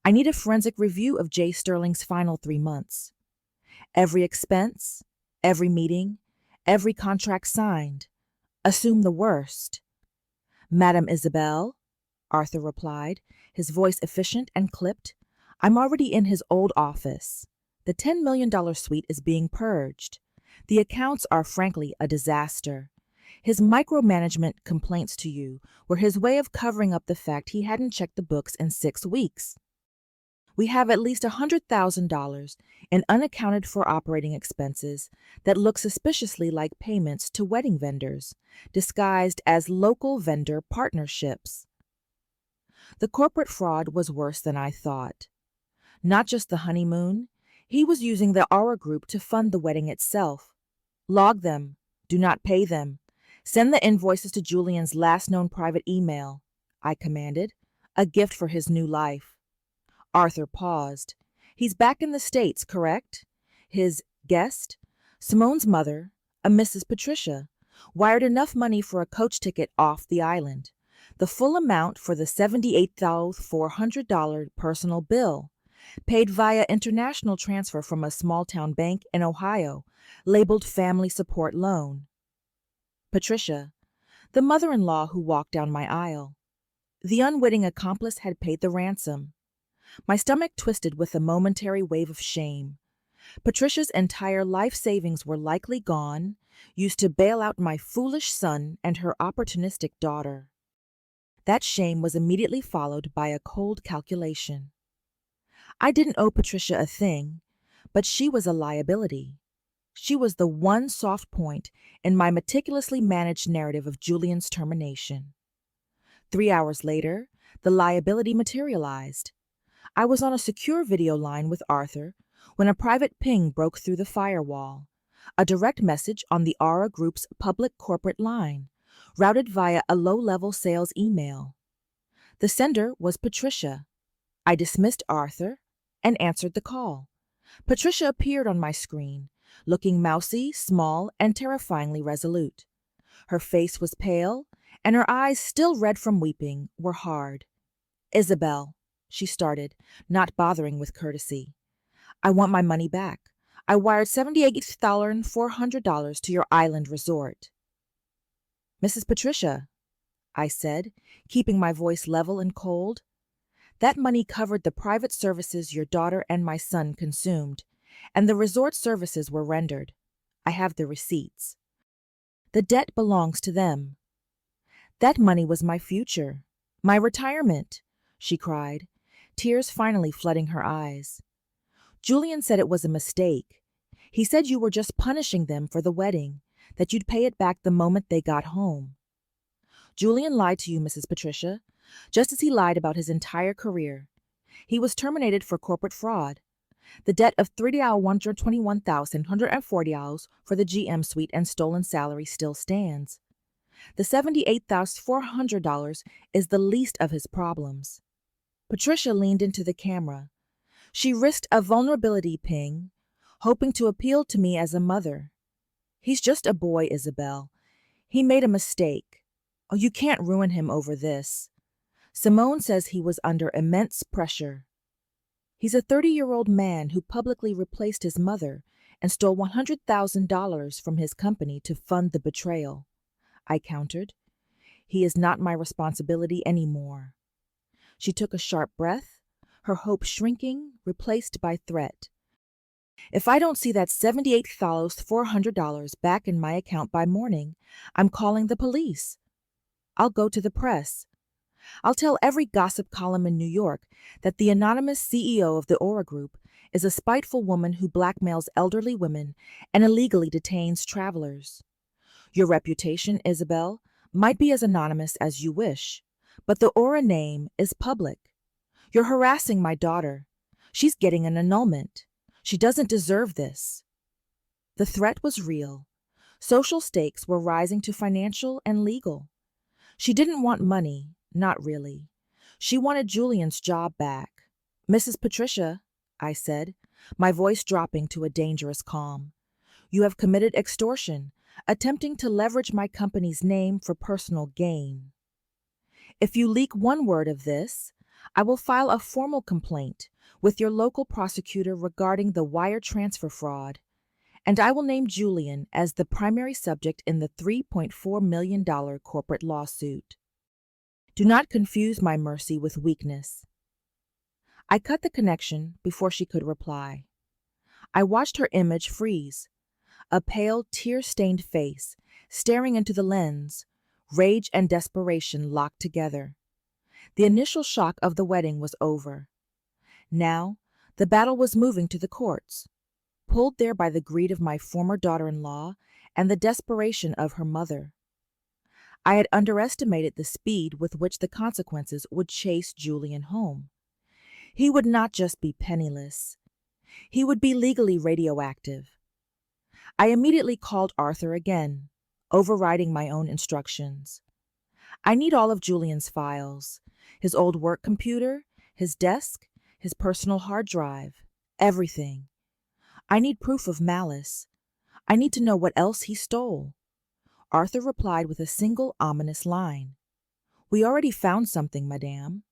I need a forensic review of J. Sterling's final 3 months. Every expense, every meeting, every contract signed. Assume the worst. Madam Isabelle, Arthur replied, his voice efficient and clipped, I'm already in his old office. The $10 million suite is being purged. The accounts are frankly a disaster. His micromanagement complaints to you were his way of covering up the fact he hadn't checked the books in 6 weeks. We have at least $100,000 in unaccounted for operating expenses that look suspiciously like payments to wedding vendors, disguised as local vendor partnerships. The corporate fraud was worse than I thought. Not just the honeymoon, he was using the Aura Group to fund the wedding itself. Log them. Do not pay them. Send the invoices to Julian's last known private email, I commanded, a gift for his new life. Arthur paused. He's back in the States, correct? His guest, Simone's mother, a Mrs. Patricia, wired enough money for a coach ticket off the island, the full amount for the $78,400 personal bill, paid via international transfer from a small-town bank in Ohio, labeled Family Support Loan. Patricia, the mother-in-law who walked down my aisle. The unwitting accomplice had paid the ransom. My stomach twisted with a momentary wave of shame. Patricia's entire life savings were likely gone, used to bail out my foolish son and her opportunistic daughter. That shame was immediately followed by a cold calculation. I didn't owe Patricia a thing, but she was a liability. She was the one soft point in my meticulously managed narrative of Julian's termination. 3 hours later, the liability materialized. I was on a secure video line with Arthur when a private ping broke through the firewall, a direct message on the Aura Group's public corporate line, routed via a low-level sales email. The sender was Patricia. I dismissed Arthur and answered the call. Patricia appeared on my screen, looking mousy, small, and terrifyingly resolute. Her face was pale, and her eyes, still red from weeping, were hard. Isabelle, she started, not bothering with courtesy. I want my money back. I wired $78,400 to your island resort. Mrs. Patricia, I said, keeping my voice level and cold. That money covered the private services your daughter and my son consumed, and the resort services were rendered. I have the receipts. The debt belongs to them. That money was my future, my retirement, she cried, tears finally flooding her eyes. Julian said it was a mistake. He said you were just punishing them for the wedding, that you'd pay it back the moment they got home. Julian lied to you, Mrs. Patricia, just as he lied about his entire career. He was terminated for corporate fraud. The debt of $121,140 for the GM suite and stolen salary still stands. The $78,400 is the least of his problems. Patricia leaned into the camera. She risked a vulnerability ping, hoping to appeal to me as a mother. He's just a boy, Isabelle. He made a mistake. Oh, you can't ruin him over this. Simone says he was under immense pressure. He's a 30-year-old man who publicly replaced his mother and stole $100,000 from his company to fund the betrayal. I countered. He is not my responsibility anymore. She took a sharp breath, her hope shrinking, replaced by threat. If I don't see that $78,400 back in my account by morning, I'm calling the police. I'll go to the press. I'll tell every gossip column in New York that the anonymous CEO of the Aura Group is a spiteful woman who blackmails elderly women and illegally detains travelers. Your reputation, Isabelle, might be as anonymous as you wish, but the Aura name is public. You're harassing my daughter. She's getting an annulment. She doesn't deserve this. The threat was real. Social stakes were rising to financial and legal. She didn't want money, not really. She wanted Julian's job back. Mrs. Patricia, I said, my voice dropping to a dangerous calm, you have committed extortion, attempting to leverage my company's name for personal gain. If you leak one word of this, I will file a formal complaint with your local prosecutor regarding the wire transfer fraud, and I will name Julian as the primary subject in the $3.4 million corporate lawsuit. Do not confuse my mercy with weakness. I cut the connection before she could reply. I watched her image freeze, a pale, tear-stained face staring into the lens, rage and desperation locked together. The initial shock of the wedding was over. Now, the battle was moving to the courts, pulled there by the greed of my former daughter-in-law and the desperation of her mother. I had underestimated the speed with which the consequences would chase Julian home. He would not just be penniless. He would be legally radioactive. I immediately called Arthur again, overriding my own instructions. I need all of Julian's files, his old work computer, his desk, his personal hard drive, everything. I need proof of malice. I need to know what else he stole. Arthur replied with a single ominous line. We already found something, madame.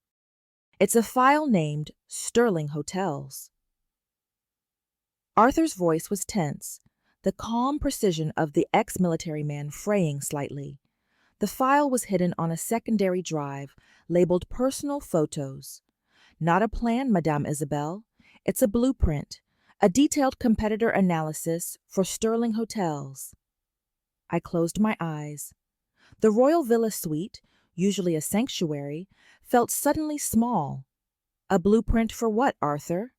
It's a file named Sterling Hotels. Arthur's voice was tense, the calm precision of the ex-military man fraying slightly. The file was hidden on a secondary drive labeled Personal Photos. Not a plan, Madame Isabelle. It's a blueprint, a detailed competitor analysis for Sterling Hotels. I closed my eyes. The Royal Villa suite, usually a sanctuary, felt suddenly small. A blueprint for what, Arthur?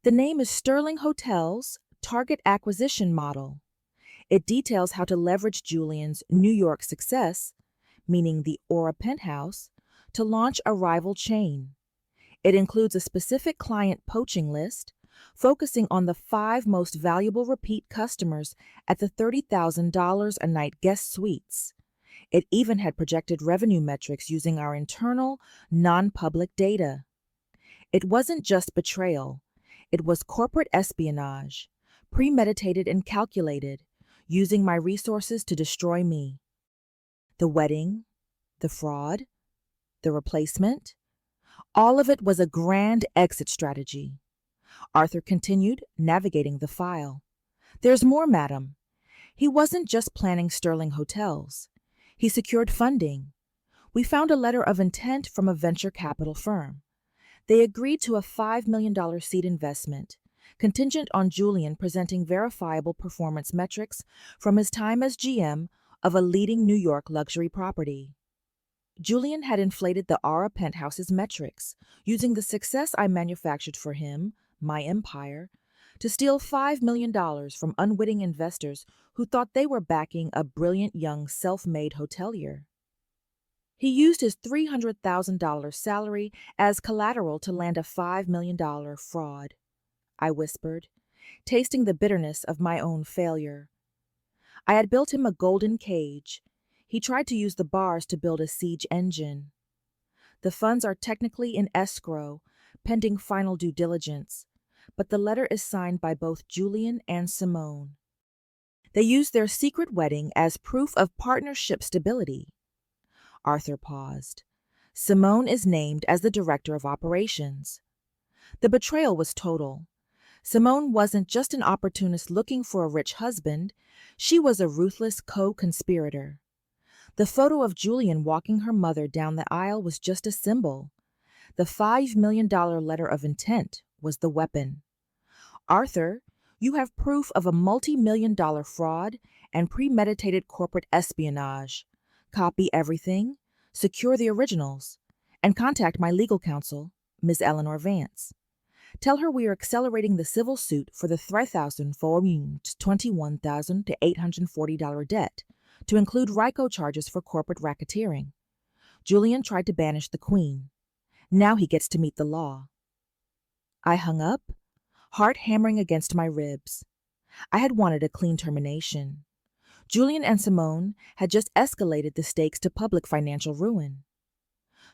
The name is Sterling Hotels Target Acquisition Model. It details how to leverage Julian's New York success, meaning the Aura penthouse, to launch a rival chain. It includes a specific client poaching list, focusing on the 5 most valuable repeat customers at the $30,000 a night guest suites. It even had projected revenue metrics using our internal, non-public data. It wasn't just betrayal. It was corporate espionage, premeditated and calculated, using my resources to destroy me. The wedding, the fraud, the replacement, all of it was a grand exit strategy. Arthur continued, navigating the file. There's more, madam. He wasn't just planning Sterling Hotels. He secured funding. We found a letter of intent from a venture capital firm. They agreed to a $5 million seed investment, contingent on Julian presenting verifiable performance metrics from his time as GM of a leading New York luxury property. Julian had inflated the Aura penthouse's metrics, using the success I manufactured for him, my empire, to steal $5 million from unwitting investors who thought they were backing a brilliant young self-made hotelier. He used his $300,000 salary as collateral to land a $5 million fraud. I whispered, tasting the bitterness of my own failure. I had built him a golden cage. He tried to use the bars to build a siege engine. The funds are technically in escrow, pending final due diligence, but the letter is signed by both Julian and Simone. They use their secret wedding as proof of partnership stability. Arthur paused. Simone is named as the director of operations. The betrayal was total. Simone wasn't just an opportunist looking for a rich husband, she was a ruthless co-conspirator. The photo of Julian walking her mother down the aisle was just a symbol. The $5 million letter of intent was the weapon. Arthur, you have proof of a multi-million-dollar fraud and premeditated corporate espionage. Copy everything, secure the originals, and contact my legal counsel, Ms. Eleanor Vance. Tell her we are accelerating the civil suit for the $3,421,840 debt, to include RICO charges for corporate racketeering. Julian tried to banish the Queen. Now he gets to meet the law. I hung up, heart hammering against my ribs. I had wanted a clean termination. Julian and Simone had just escalated the stakes to public financial ruin.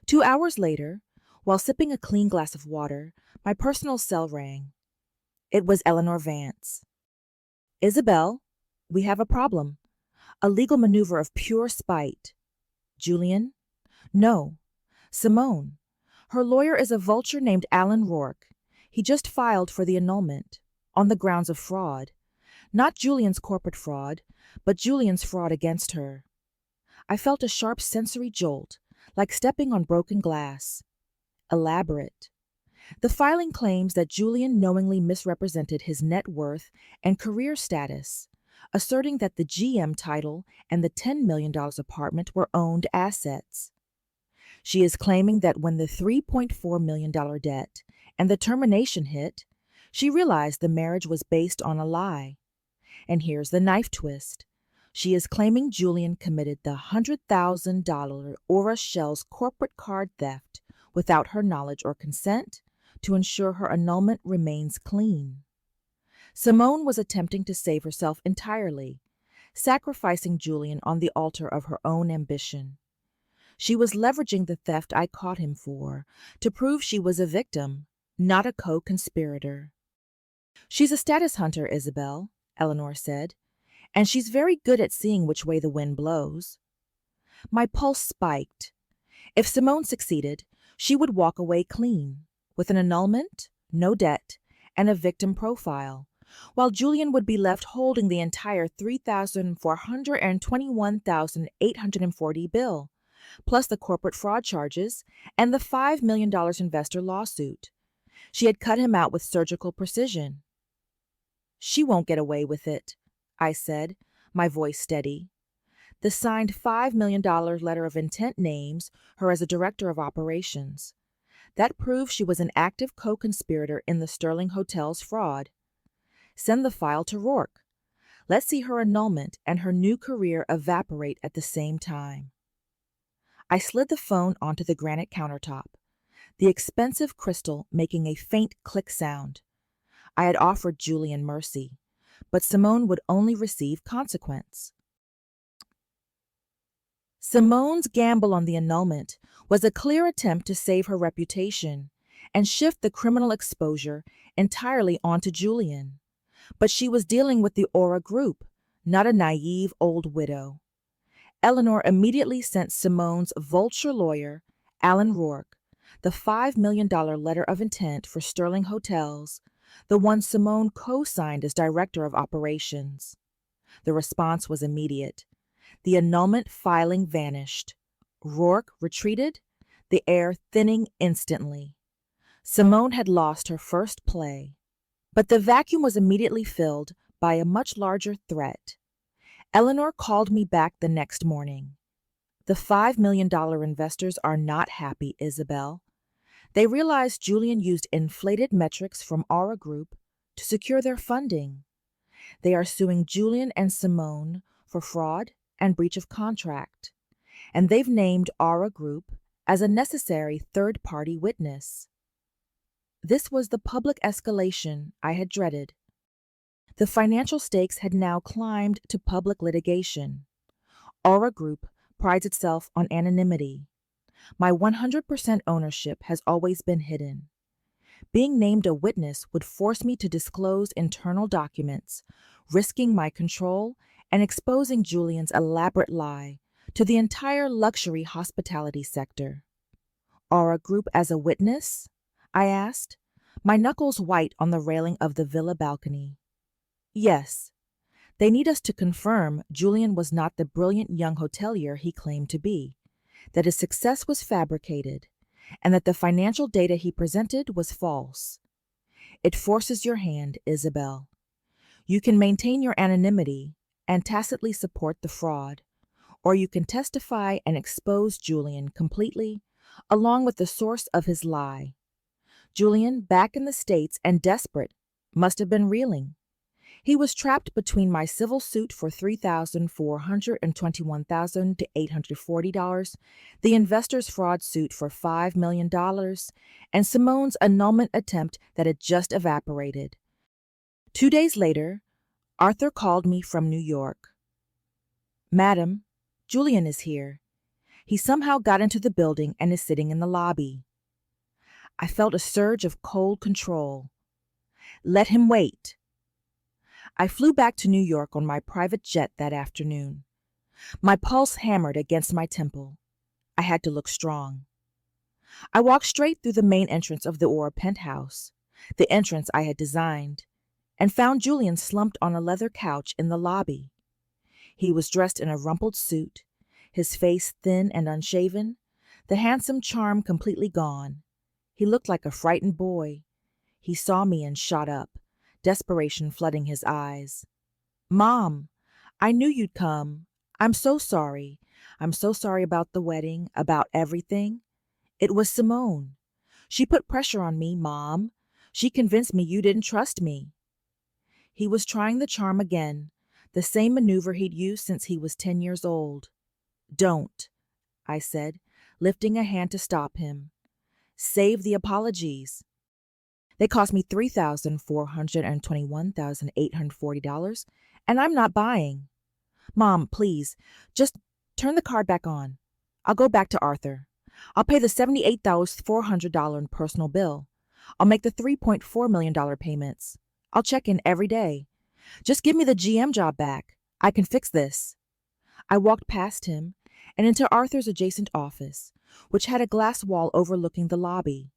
2 hours later, while sipping a clean glass of water, my personal cell rang. It was Eleanor Vance. Isabelle, we have a problem. A legal maneuver of pure spite. Julian? No. Simone. Her lawyer is a vulture named Alan Rourke. He just filed for the annulment, on the grounds of fraud. Not Julian's corporate fraud, but Julian's fraud against her. I felt a sharp sensory jolt, like stepping on broken glass. Elaborate. The filing claims that Julian knowingly misrepresented his net worth and career status, asserting that the GM title and the $10 million apartment were owned assets. She is claiming that when the $3.4 million debt and the termination hit, she realized the marriage was based on a lie. And here's the knife twist. She is claiming Julian committed the $100,000 Aura Shell's corporate card theft without her knowledge or consent to ensure her annulment remains clean. Simone was attempting to save herself entirely, sacrificing Julian on the altar of her own ambition. She was leveraging the theft I caught him for to prove she was a victim, not a co-conspirator. She's a status hunter, Isabelle, Eleanor said, and she's very good at seeing which way the wind blows. My pulse spiked. If Simone succeeded, she would walk away clean, with an annulment, no debt, and a victim profile, while Julian would be left holding the entire $3,421,840 bill, plus the corporate fraud charges and the $5 million investor lawsuit. She had cut him out with surgical precision. She won't get away with it, I said, my voice steady. The signed $5 million letter of intent names her as a director of operations. That proves she was an active co-conspirator in the Sterling Hotel's fraud. Send the file to Rourke. Let's see her annulment and her new career evaporate at the same time. I slid the phone onto the granite countertop, the expensive crystal making a faint click sound. I had offered Julian mercy, but Simone would only receive consequence. Simone's gamble on the annulment was a clear attempt to save her reputation and shift the criminal exposure entirely onto Julian. But she was dealing with the Aura Group, not a naive old widow. Eleanor immediately sent Simone's vulture lawyer, Alan Rourke, the $5 million letter of intent for Sterling Hotels, the one Simone co-signed as director of operations. The response was immediate. The annulment filing vanished. Rourke retreated, the air thinning instantly. Simone had lost her first play. But the vacuum was immediately filled by a much larger threat. Eleanor called me back the next morning. The $5 million investors are not happy, Isabelle. They realized Julian used inflated metrics from Aura Group to secure their funding. They are suing Julian and Simone for fraud and breach of contract, and they've named Aura Group as a necessary third-party witness. This was the public escalation I had dreaded. The financial stakes had now climbed to public litigation. Aura Group prides itself on anonymity. My 100% ownership has always been hidden. Being named a witness would force me to disclose internal documents, risking my control and exposing Julian's elaborate lie to the entire luxury hospitality sector. Aura Group as a witness? I asked, my knuckles white on the railing of the villa balcony. Yes. They need us to confirm Julian was not the brilliant young hotelier he claimed to be, that his success was fabricated, and that the financial data he presented was false. It forces your hand, Isabelle. You can maintain your anonymity and tacitly support the fraud, or you can testify and expose Julian completely, along with the source of his lie. Julian, back in the States and desperate, must have been reeling. He was trapped between my civil suit for $3,421,840, the investor's fraud suit for $5 million, and Simone's annulment attempt that had just evaporated. 2 days later, Arthur called me from New York. Madam, Julian is here. He somehow got into the building and is sitting in the lobby. I felt a surge of cold control. Let him wait. I flew back to New York on my private jet that afternoon. My pulse hammered against my temple. I had to look strong. I walked straight through the main entrance of the Aura penthouse, the entrance I had designed, and found Julian slumped on a leather couch in the lobby. He was dressed in a rumpled suit, his face thin and unshaven, the handsome charm completely gone. He looked like a frightened boy. He saw me and shot up, desperation flooding his eyes. Mom, I knew you'd come. I'm so sorry. I'm so sorry about the wedding, about everything. It was Simone. She put pressure on me, Mom. She convinced me you didn't trust me. He was trying the charm again, the same maneuver he'd used since he was 10 years old. Don't, I said, lifting a hand to stop him. Save the apologies. They cost me $3,421,840, and I'm not buying. Mom, please, just turn the card back on. I'll go back to Arthur. I'll pay the $78,400 personal bill. I'll make the $3.4 million payments. I'll check in every day. Just give me the GM job back. I can fix this. I walked past him and into Arthur's adjacent office, which had a glass wall overlooking the lobby.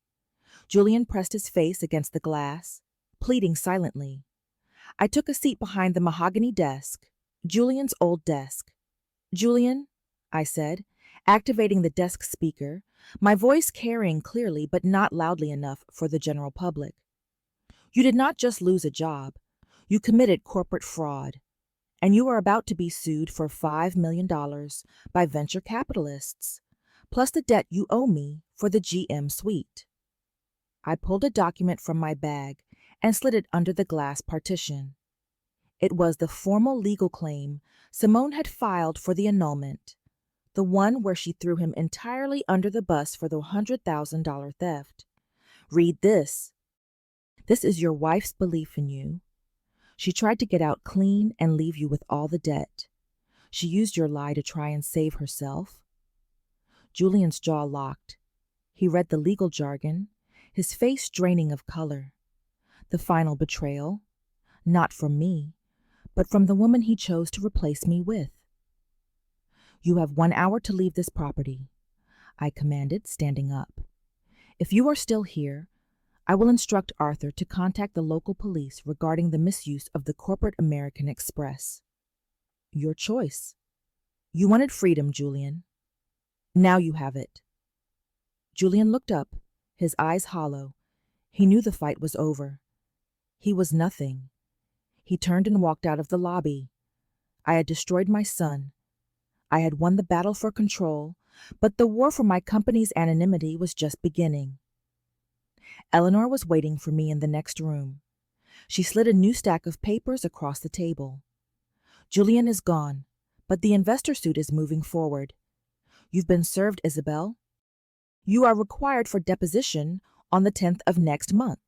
Julian pressed his face against the glass, pleading silently. I took a seat behind the mahogany desk, Julian's old desk. Julian, I said, activating the desk speaker, my voice carrying clearly but not loudly enough for the general public. You did not just lose a job. You committed corporate fraud, and you are about to be sued for $5 million by venture capitalists, plus the debt you owe me for the GM suite. I pulled a document from my bag and slid it under the glass partition. It was the formal legal claim Simone had filed for the annulment, the one where she threw him entirely under the bus for the $100,000 theft. Read this. This is your wife's belief in you. She tried to get out clean and leave you with all the debt. She used your lie to try and save herself. Julian's jaw locked. He read the legal jargon, his face draining of color. The final betrayal, not from me, but from the woman he chose to replace me with. You have 1 hour to leave this property, I commanded, standing up. If you are still here, I will instruct Arthur to contact the local police regarding the misuse of the corporate American Express. Your choice. You wanted freedom, Julian. Now you have it. Julian looked up, his eyes hollow. He knew the fight was over. He was nothing. He turned and walked out of the lobby. I had destroyed my son. I had won the battle for control, but the war for my company's anonymity was just beginning. Eleanor was waiting for me in the next room. She slid a new stack of papers across the table. Julian is gone, but the investor suit is moving forward. You've been served, Isabelle. You are required for deposition on the 10th of next month.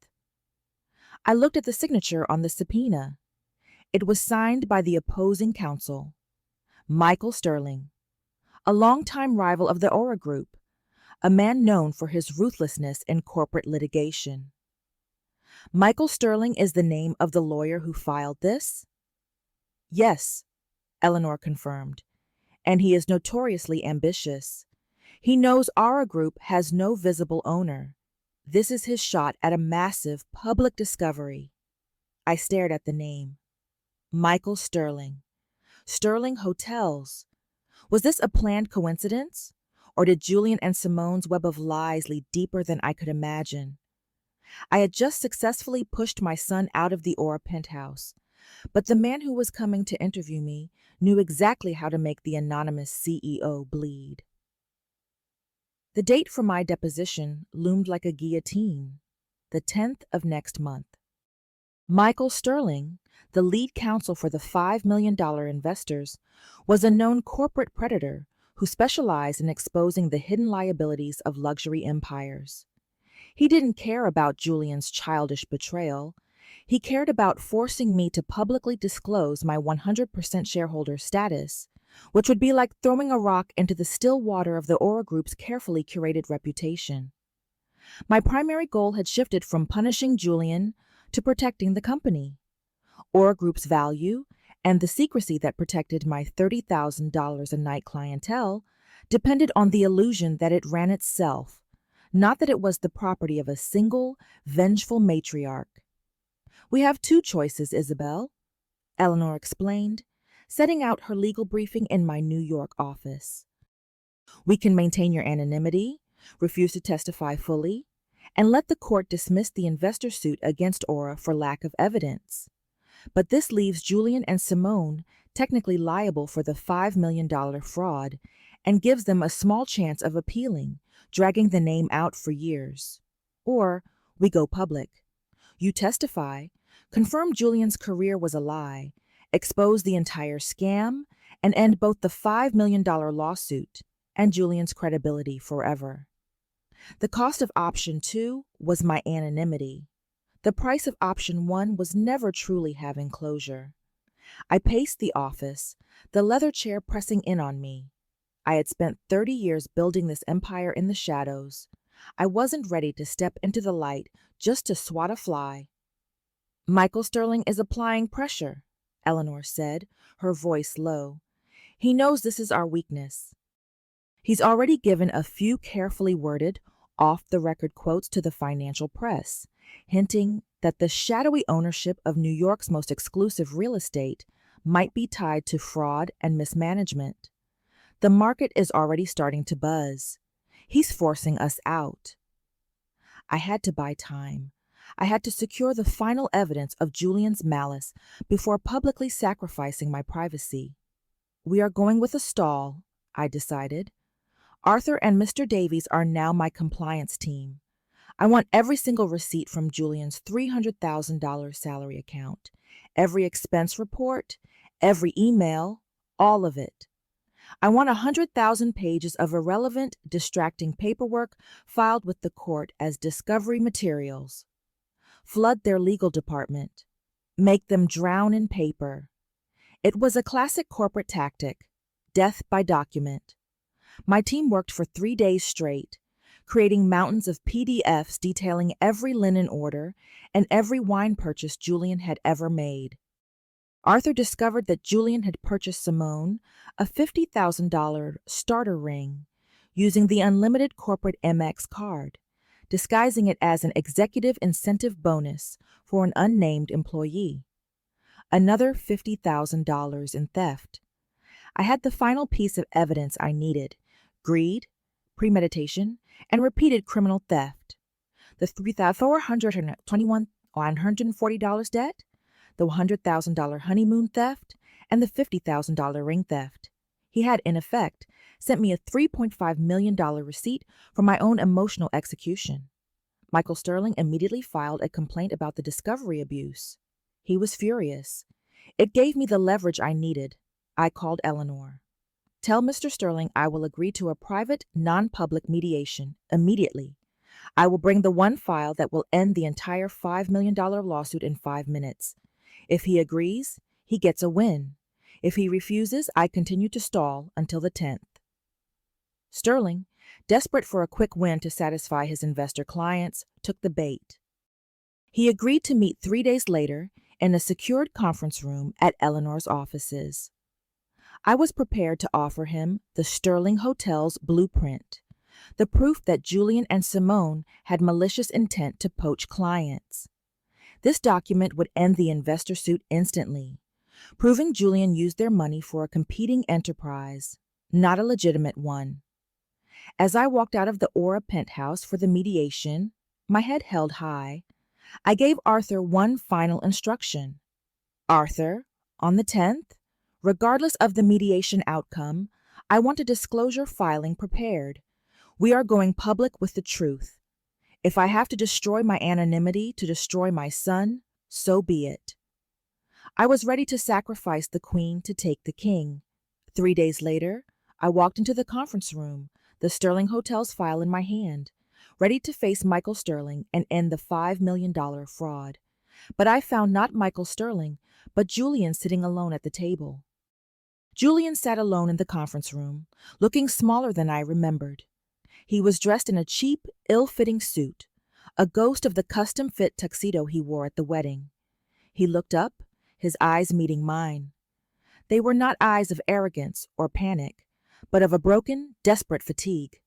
I looked at the signature on the subpoena. It was signed by the opposing counsel, Michael Sterling, a longtime rival of the Aura Group, a man known for his ruthlessness in corporate litigation. Michael Sterling is the name of the lawyer who filed this? Yes, Eleanor confirmed, and he is notoriously ambitious. He knows our group has no visible owner. This is his shot at a massive public discovery. I stared at the name. Michael Sterling. Sterling Hotels. Was this a planned coincidence? Or did Julian and Simone's web of lies lead deeper than I could imagine? I had just successfully pushed my son out of the Aura penthouse, but the man who was coming to interview me knew exactly how to make the anonymous CEO bleed. The date for my deposition loomed like a guillotine, the 10th of next month. Michael Sterling, the lead counsel for the $5 million investors, was a known corporate predator who specialized in exposing the hidden liabilities of luxury empires. He didn't care about Julian's childish betrayal. He cared about forcing me to publicly disclose my 100% shareholder status, which would be like throwing a rock into the still water of the Aura Group's carefully curated reputation. My primary goal had shifted from punishing Julian to protecting the company. Aura Group's value and the secrecy that protected my $30,000 a night clientele depended on the illusion that it ran itself, not that it was the property of a single, vengeful matriarch. We have two choices, Isabelle, Eleanor explained, setting out her legal briefing in my New York office. We can maintain your anonymity, refuse to testify fully, and let the court dismiss the investor suit against Aura for lack of evidence. But this leaves Julian and Simone technically liable for the $5 million fraud and gives them a small chance of appealing, dragging the name out for years. Or we go public. You testify, confirm Julian's career was a lie, expose the entire scam, and end both the $5 million lawsuit and Julian's credibility forever. The cost of option 2 was my anonymity. The price of option 1 was never truly having closure. I paced the office, the leather chair pressing in on me. I had spent 30 years building this empire in the shadows. I wasn't ready to step into the light just to swat a fly. Michael Sterling is applying pressure, Eleanor said, her voice low. He knows this is our weakness. He's already given a few carefully worded, off-the-record quotes to the financial press, hinting that the shadowy ownership of New York's most exclusive real estate might be tied to fraud and mismanagement. The market is already starting to buzz. He's forcing us out. I had to buy time. I had to secure the final evidence of Julian's malice before publicly sacrificing my privacy. We are going with a stall, I decided. Arthur and Mr. Davies are now my compliance team. I want every single receipt from Julian's $300,000 salary account, every expense report, every email, all of it. I want 100,000 pages of irrelevant, distracting paperwork filed with the court as discovery materials. Flood their legal department. Make them drown in paper. It was a classic corporate tactic, death by document. My team worked for 3 days straight, creating mountains of PDFs detailing every linen order and every wine purchase Julian had ever made. Arthur discovered that Julian had purchased Simone a $50,000 starter ring using the unlimited corporate MX card, disguising it as an executive incentive bonus for an unnamed employee. Another $50,000 in theft. I had the final piece of evidence I needed: greed, premeditation, and repeated criminal theft. The $3,421,140 debt, the $100,000 honeymoon theft, and the $50,000 ring theft. He had, in effect, sent me a $3.5 million receipt for my own emotional execution. Michael Sterling immediately filed a complaint about the discovery abuse. He was furious. It gave me the leverage I needed. I called Eleanor. Tell Mr. Sterling I will agree to a private, non-public mediation immediately. I will bring the one file that will end the entire $5 million lawsuit in 5 minutes. If he agrees, he gets a win. If he refuses, I continue to stall until the 10th. Sterling, desperate for a quick win to satisfy his investor clients, took the bait. He agreed to meet 3 days later in a secured conference room at Eleanor's offices. I was prepared to offer him the Sterling Hotel's blueprint, the proof that Julian and Simone had malicious intent to poach clients. This document would end the investor suit instantly, proving Julian used their money for a competing enterprise, not a legitimate one. As I walked out of the Aura penthouse for the mediation, my head held high, I gave Arthur one final instruction. Arthur, on the 10th, regardless of the mediation outcome, I want a disclosure filing prepared. We are going public with the truth. If I have to destroy my anonymity to destroy my son, so be it. I was ready to sacrifice the queen to take the king. 3 days later, I walked into the conference room, the Sterling Hotel's file in my hand, ready to face Michael Sterling and end the $5 million fraud. But I found not Michael Sterling, but Julian sitting alone at the table. Julian sat alone in the conference room, looking smaller than I remembered. He was dressed in a cheap, ill-fitting suit, a ghost of the custom-fit tuxedo he wore at the wedding. He looked up, his eyes meeting mine. They were not eyes of arrogance or panic, but of a broken, desperate fatigue.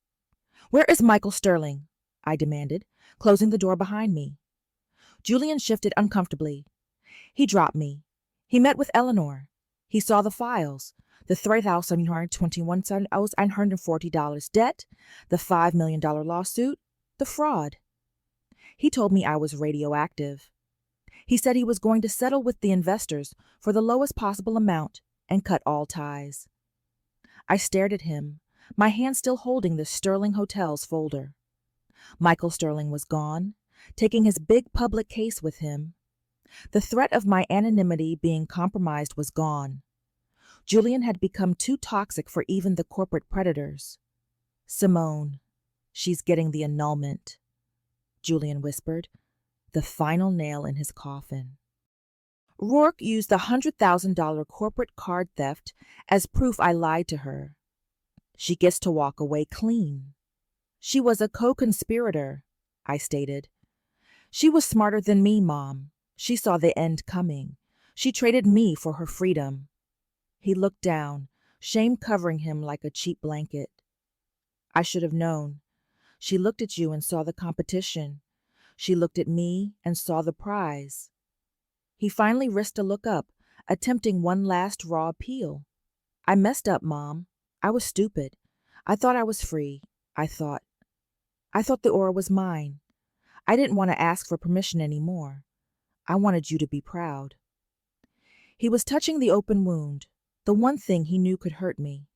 "Where is Michael Sterling?" I demanded, closing the door behind me. Julian shifted uncomfortably. He dropped me. He met with Eleanor. He saw the files, the $3,721,940 debt, the $5 million lawsuit, the fraud. He told me I was radioactive. He said he was going to settle with the investors for the lowest possible amount and cut all ties. I stared at him, my hand still holding the Sterling Hotel's folder. Michael Sterling was gone, taking his big public case with him. The threat of my anonymity being compromised was gone. Julian had become too toxic for even the corporate predators. "Simone, she's getting the annulment," Julian whispered, the final nail in his coffin. Rourke used the $100,000 corporate card theft as proof I lied to her. She gets to walk away clean. She was a co-conspirator, I stated. She was smarter than me, Mom. She saw the end coming. She traded me for her freedom. He looked down, shame covering him like a cheap blanket. I should have known. She looked at you and saw the competition. She looked at me and saw the prize. He finally risked a look up, attempting one last raw appeal. I messed up, Mom. I was stupid. I thought I was free. I thought the aura was mine. I didn't want to ask for permission anymore. I wanted you to be proud. He was touching the open wound, the one thing he knew could hurt me.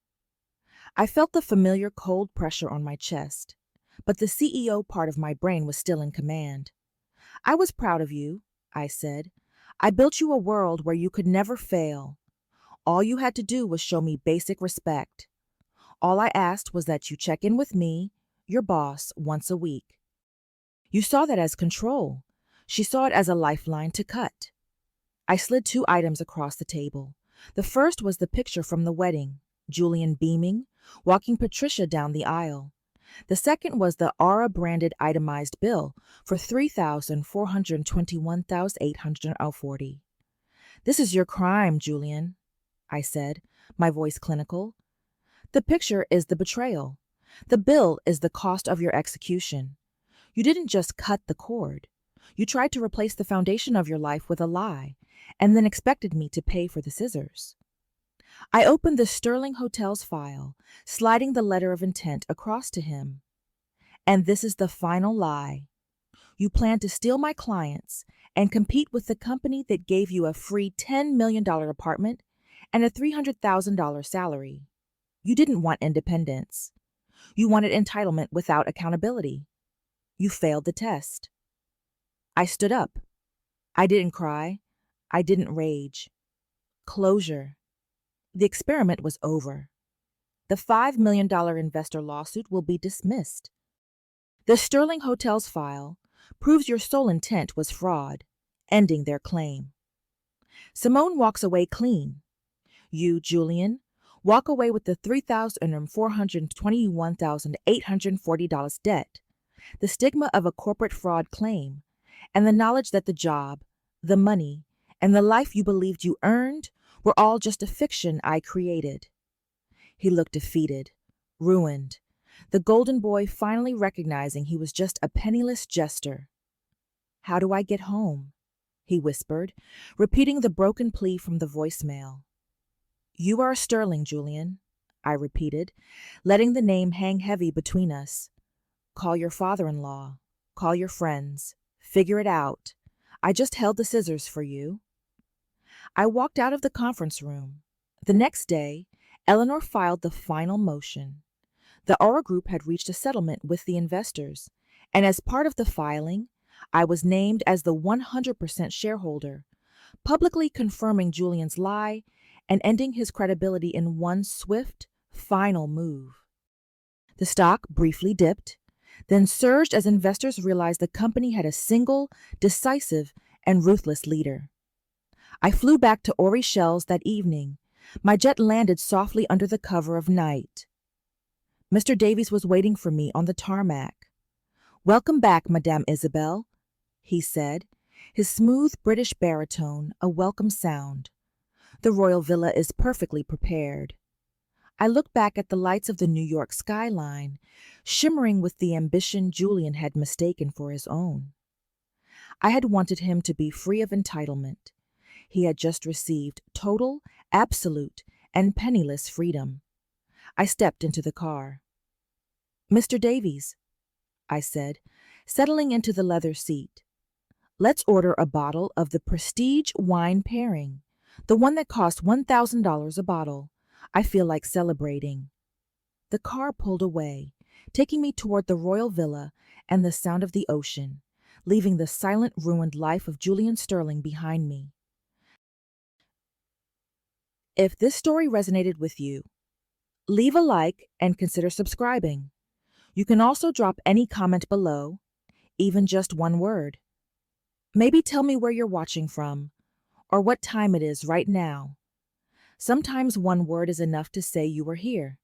I felt the familiar cold pressure on my chest, but the CEO part of my brain was still in command. I was proud of you, I said. I built you a world where you could never fail. All you had to do was show me basic respect. All I asked was that you check in with me, your boss, once a week. You saw that as control. She saw it as a lifeline to cut. I slid 2 items across the table. The first was the picture from the wedding, Julian beaming, walking Patricia down the aisle. The second was the Aura-branded itemized bill for $3,421,840. This is your crime, Julian, I said, my voice clinical. The picture is the betrayal. The bill is the cost of your execution. You didn't just cut the cord. You tried to replace the foundation of your life with a lie, and then expected me to pay for the scissors. I opened the Sterling Hotel's file, sliding the letter of intent across to him. And this is the final lie. You plan to steal my clients and compete with the company that gave you a free $10 million apartment and a $300,000 salary. You didn't want independence. You wanted entitlement without accountability. You failed the test. I stood up. I didn't cry. I didn't rage. Closure. The experiment was over. The $5 million investor lawsuit will be dismissed. The Sterling Hotel's file proves your sole intent was fraud, ending their claim. Simone walks away clean. You, Julian, walk away with the $3,421,840 debt, the stigma of a corporate fraud claim, and the knowledge that the job, the money, and the life you believed you earned were all just a fiction I created. He looked defeated, ruined, the golden boy finally recognizing he was just a penniless jester. "How do I get home?" he whispered, repeating the broken plea from the voicemail. "You are a sterling, Julian," I repeated, letting the name hang heavy between us. "Call your father-in-law. Call your friends. Figure it out. I just held the scissors for you." I walked out of the conference room. The next day, Eleanor filed the final motion. The Aura Group had reached a settlement with the investors, and as part of the filing, I was named as the 100% shareholder, publicly confirming Julian's lie and ending his credibility in one swift, final move. The stock briefly dipped, then surged as investors realized the company had a single, decisive, and ruthless leader. I flew back to Ori Shells that evening. My jet landed softly under the cover of night. Mr. Davies was waiting for me on the tarmac. "Welcome back, Madame Isabelle," he said, his smooth British baritone a welcome sound. "The royal villa is perfectly prepared." I looked back at the lights of the New York skyline, shimmering with the ambition Julian had mistaken for his own. I had wanted him to be free of entitlement. He had just received total, absolute, and penniless freedom. I stepped into the car. "Mr. Davies," I said, settling into the leather seat, "let's order a bottle of the Prestige wine pairing, the one that costs $1,000 a bottle. I feel like celebrating." The car pulled away, taking me toward the royal villa and the sound of the ocean, leaving the silent, ruined life of Julian Sterling behind me. If this story resonated with you, leave a like and consider subscribing. You can also drop any comment below, even just one word. Maybe tell me where you're watching from, or what time it is right now. Sometimes one word is enough to say you were here.